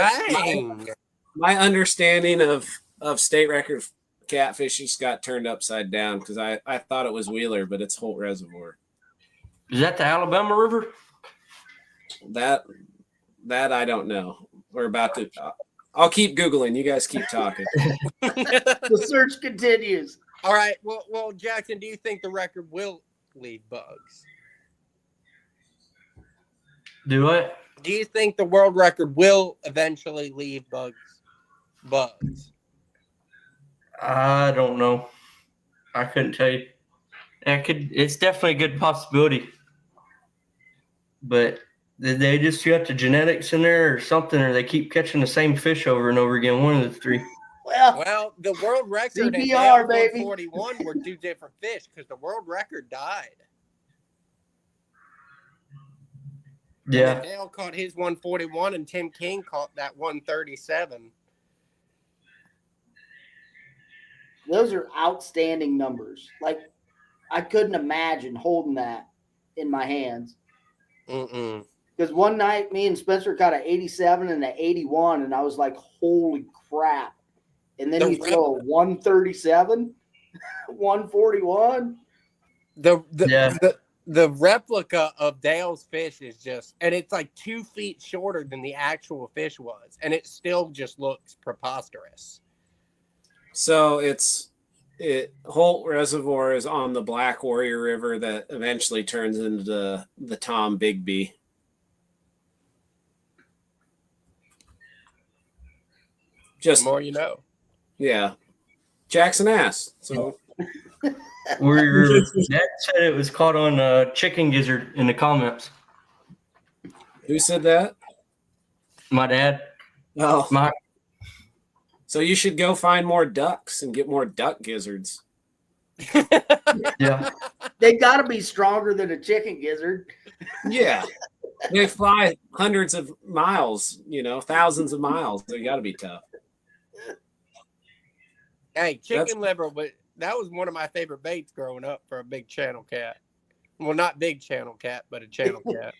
A: understanding of state record catfish just got turned upside down because I thought it was Wheeler, but it's Holt Reservoir.
D: Is that the Alabama River?
A: That I don't know. We're about to. I'll keep Googling. You guys keep talking.
B: The search continues.
C: All right. Well, Jackson, do you think the record will leave bugs?
D: Do what?
C: Do you think the world record will eventually leave bugs?
D: I don't know. I couldn't tell you. It's definitely a good possibility. But did they just got the genetics in there or something, or they keep catching the same fish over and over again? One of the three.
C: Well, the world record
B: CPR, baby.
C: 141 were two different fish because the world record died.
D: Yeah.
C: Dale caught his 141 and Tim King caught that 137.
B: Those are outstanding numbers. Like, I couldn't imagine holding that in my hands. Because one night, me and Spencer caught an 87 and an 81, and I was like, holy crap. And then you throw a 137, 141.
C: The replica of Dale's fish is just, and it's like 2 feet shorter than the actual fish was, and it still just looks preposterous.
A: So Holt Reservoir is on the Black Warrior River that eventually turns into the Tom Bigby. Just
C: the more you know.
A: Yeah. Jackson asked. So
D: Dad said it was caught on chicken gizzard in the comments.
A: Who said that?
D: My dad.
A: Oh. So you should go find more ducks and get more duck gizzards.
D: Yeah.
B: They got to be stronger than a chicken gizzard.
A: Yeah. They fly hundreds of miles, thousands of miles. They got to be tough.
C: Hey, chicken liver, but that was one of my favorite baits growing up for a big channel cat. Well, not big channel cat, but a channel cat.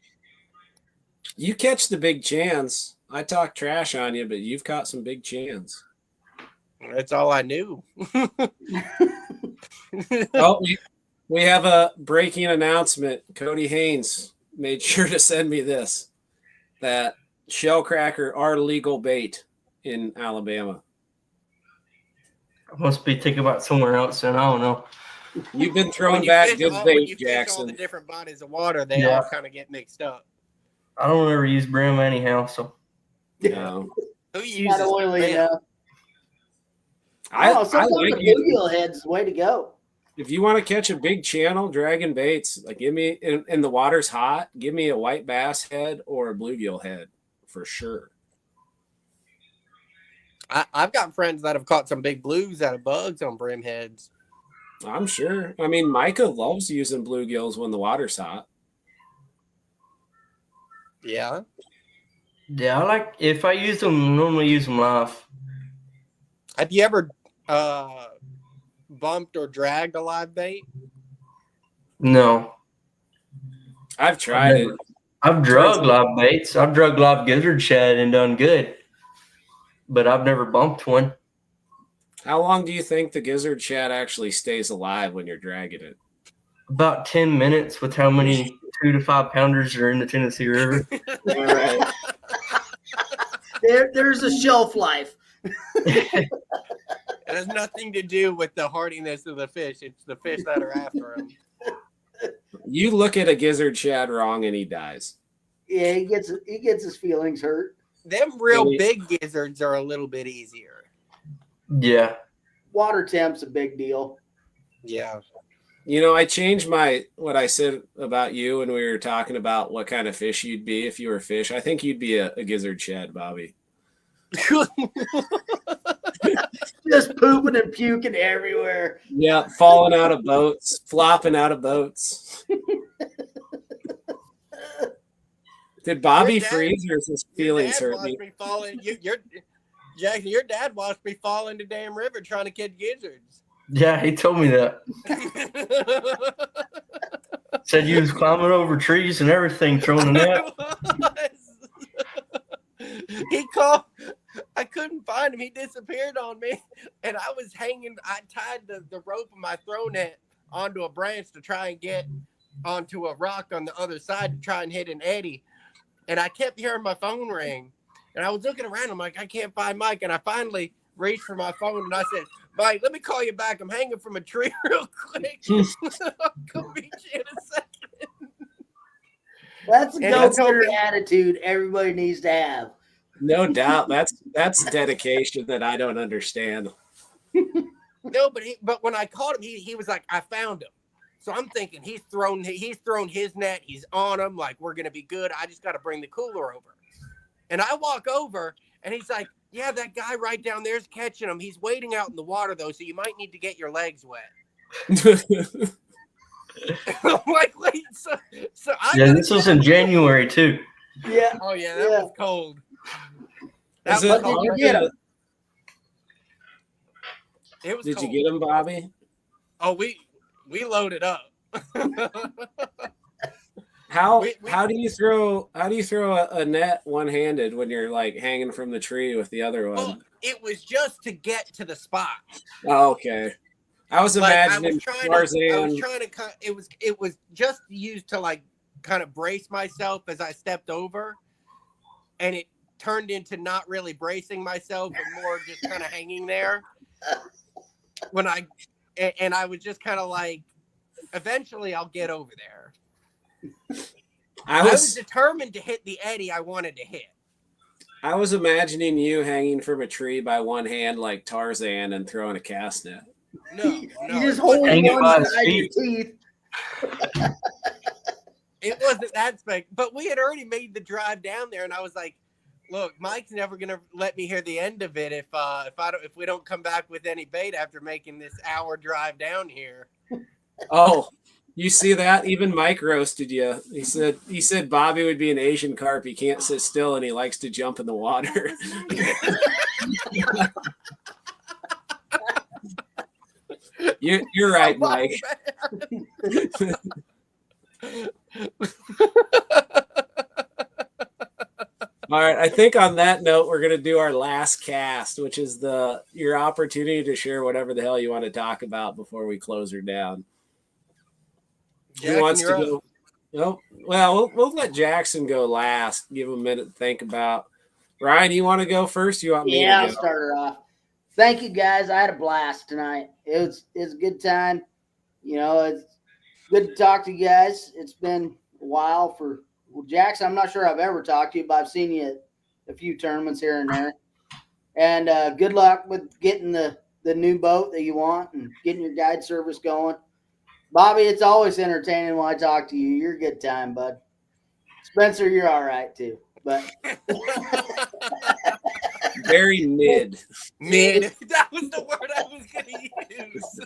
A: You catch the big chans. I talk trash on you, but you've caught some big chans.
C: That's all I knew.
A: Oh, we have a breaking announcement. Cody Haynes made sure to send me this, that shell cracker are legal bait in Alabama.
D: I must be thinking about somewhere else, and I don't know.
A: You've been throwing back good bait, Jackson.
C: All the different bodies of water, they all kind of get mixed up.
D: I don't ever use brim anyhow, so.
A: No.
C: Who uses
B: not oily
C: brim?
B: enough.
A: I like
B: the bluegill head's the way to go.
A: If you want to catch a big channel, dragging baits, like give me, and the water's hot, give me a white bass head or a bluegill head for sure.
C: I've got friends that have caught some big blues out of bugs on brim heads.
A: I'm sure. I mean, Micah loves using bluegills when the water's hot.
C: Yeah.
D: Yeah, if I use them, normally use them live.
C: Have you ever bumped or dragged a live bait?
D: No.
A: I've tried it.
D: I've drug live baits. I've drug live gizzard shad and done good. but I've never bumped one.
A: How long do you think the gizzard shad actually stays alive when you're dragging it?
D: About 10 minutes with how many 2 to 5 pounders are in the Tennessee River.
A: All right.
B: There's a shelf life.
C: It has nothing to do with the hardiness of the fish. It's the fish that are after him.
A: You look at a gizzard shad wrong and he dies.
B: Yeah, he gets his feelings hurt.
C: Them real big gizzards are a little bit easier.
D: Yeah.
B: Water temp's a big deal.
C: Yeah.
A: You know, I changed what I said about you when we were talking about what kind of fish you'd be if you were a fish. I think you'd be a gizzard shad, Bobby.
B: Just pooping and puking everywhere.
A: Yeah, falling out of boats, flopping out of boats. Did Bobby freeze or is his feelings hurt me?
C: Jackson, your dad watched me fall in the damn river trying to catch gizzards.
D: Yeah, he told me that. Said you was climbing over trees and everything, throwing a net.
C: He called. I couldn't find him. He disappeared on me. And I was hanging. I tied the rope of my throw net onto a branch to try and get onto a rock on the other side to try and hit an eddy. And I kept hearing my phone ring. And I was looking around. I'm like, I can't find Mike. And I finally reached for my phone and I said, Mike, let me call you back. I'm hanging from a tree real quick. I'll come meet you in a second.
B: That's a go-getter attitude everybody needs to have.
A: No doubt. That's dedication that I don't understand.
C: No, but when I called him, he was like, I found him. So I'm thinking he's thrown his net. He's on him. Like, we're going to be good. I just got to bring the cooler over. And I walk over and he's like, yeah, that guy right down there's catching him. He's waiting out in the water, though, so you might need to get your legs wet. I'm like, wait, so
D: this was in January, too.
B: Yeah.
C: Oh, yeah, that was cold.
A: Did you get him?
C: It was
A: Did
C: cold.
A: you get him, Bobby?
C: Oh, we loaded up.
A: How do you throw a net one-handed when you're like hanging from the tree with the other one?
C: Well, it was just to get to the spot.
A: Oh, okay. I was imagining Tarzan.
C: It was just used to like kind of brace myself as I stepped over, and it turned into not really bracing myself, but more just kind of hanging there. When I was just kind of like, eventually I'll get over there. I was determined to hit the eddy I wanted to hit.
A: I was imagining you hanging from a tree by one hand like Tarzan and throwing a cast net.
C: No.
B: You just holding one side of your teeth.
C: It wasn't that but we had already made the drive down there, and I was like, look, Mike's never gonna let me hear the end of it if we don't come back with any bait after making this hour drive down here.
A: Oh, you see that? Even Mike roasted you. He said Bobby would be an Asian carp. He can't sit still and he likes to jump in the water. You're right, Mike. All right, I think on that note, we're going to do our last cast, which is your opportunity to share whatever the hell you want to talk about before we close her down. Who wants to go? Oh, well, we'll let Jackson go last. Give him a minute to think about. Ryan, you want to go first? You want me to go?
B: I'll start her off. Thank you, guys. I had a blast tonight. It's a good time. You know, it's good to talk to you guys. It's been a while Jackson, I'm not sure I've ever talked to you, but I've seen you at a few tournaments here and there. And good luck with getting the new boat that you want and getting your guide service going. Bobby, it's always entertaining when I talk to you. You're a good time, bud. Spencer, you're all right too. But
A: very mid.
C: That was the word I was going to use.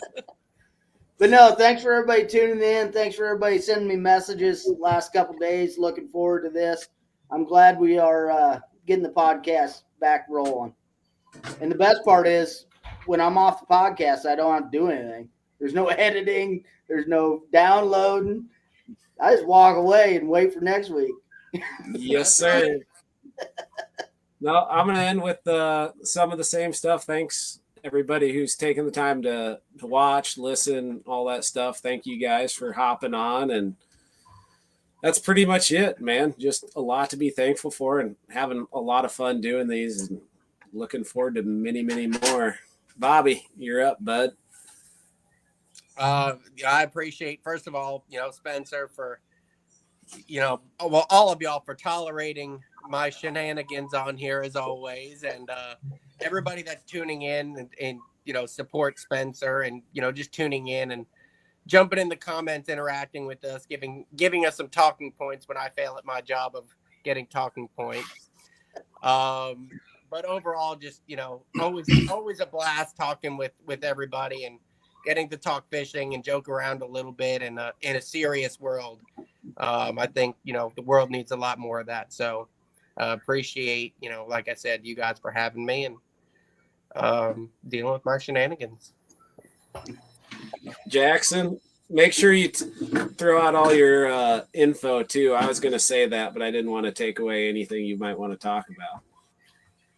B: But no, thanks for everybody tuning in. Thanks for everybody sending me messages the last couple of days. Looking forward to this. I'm glad we are getting the podcast back rolling. And the best part is when I'm off the podcast, I don't have to do anything. There's no editing. There's no downloading. I just walk away and wait for next week.
A: Yes, sir. No, I'm going to end with some of the same stuff. Thanks, everybody who's taken the time to watch, listen, all that stuff. Thank you guys for hopping on. And that's pretty much it, man. Just a lot to be thankful for and having a lot of fun doing these and looking forward to many, many more. Bobby, you're up, bud.
C: I appreciate, first of all, Spencer for, all of y'all for tolerating my shenanigans on here as always. And everybody that's tuning in and support Spencer and, just tuning in and jumping in the comments, interacting with us, giving us some talking points when I fail at my job of getting talking points. But overall, just, always a blast talking with everybody and getting to talk fishing and joke around a little bit in a serious world. I think, the world needs a lot more of that. So appreciate, like I said, you guys for having me and dealing with my shenanigans.
A: Jackson, make sure you throw out all your info too. I was going to say that, but I didn't want to take away anything you might want to talk about.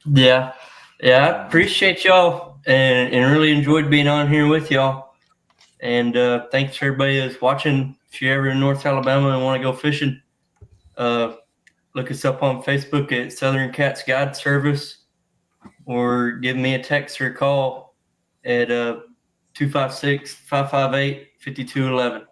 D: Yeah, I appreciate y'all and really enjoyed being on here with y'all. And thanks for everybody that's watching. If you're ever in North Alabama and want to go fishing, look us up on Facebook at Southern Cats Guide Service, or give me a text or a call at 256-558-5211.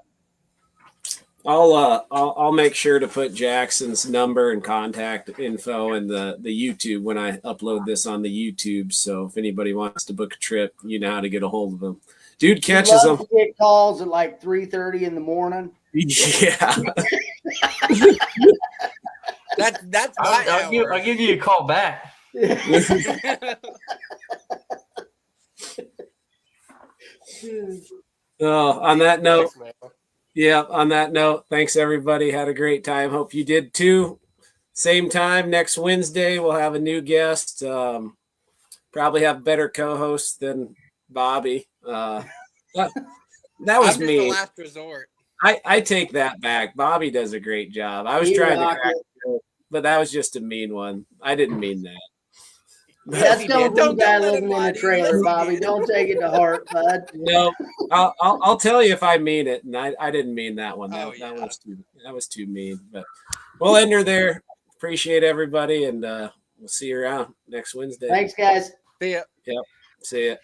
A: I'll make sure to put Jackson's number and contact info in the YouTube when I upload this on the YouTube. So if anybody wants to book a trip, you know how to get a hold of him. Dude catches them.
B: Get calls at like 3:30 in the morning.
A: Yeah.
C: That's my
D: I'll give you a call back.
A: On that note, on that note, thanks everybody. Had a great time. Hope you did too. Same time next Wednesday, we'll have a new guest. Probably have better co-hosts than Bobby. That was me.
C: The last resort.
A: I take that back. Bobby does a great job. I was trying to crack it, but that was just a mean one. I didn't mean that.
B: That's don't guy living in a trailer, Bobby. Don't take it to heart, bud.
A: No, I'll tell you if I mean it, and I didn't mean that one. That was too mean. But we'll end her there. Appreciate everybody, and we'll see you around next Wednesday.
B: Thanks, guys.
C: See ya.
A: Yep. See ya.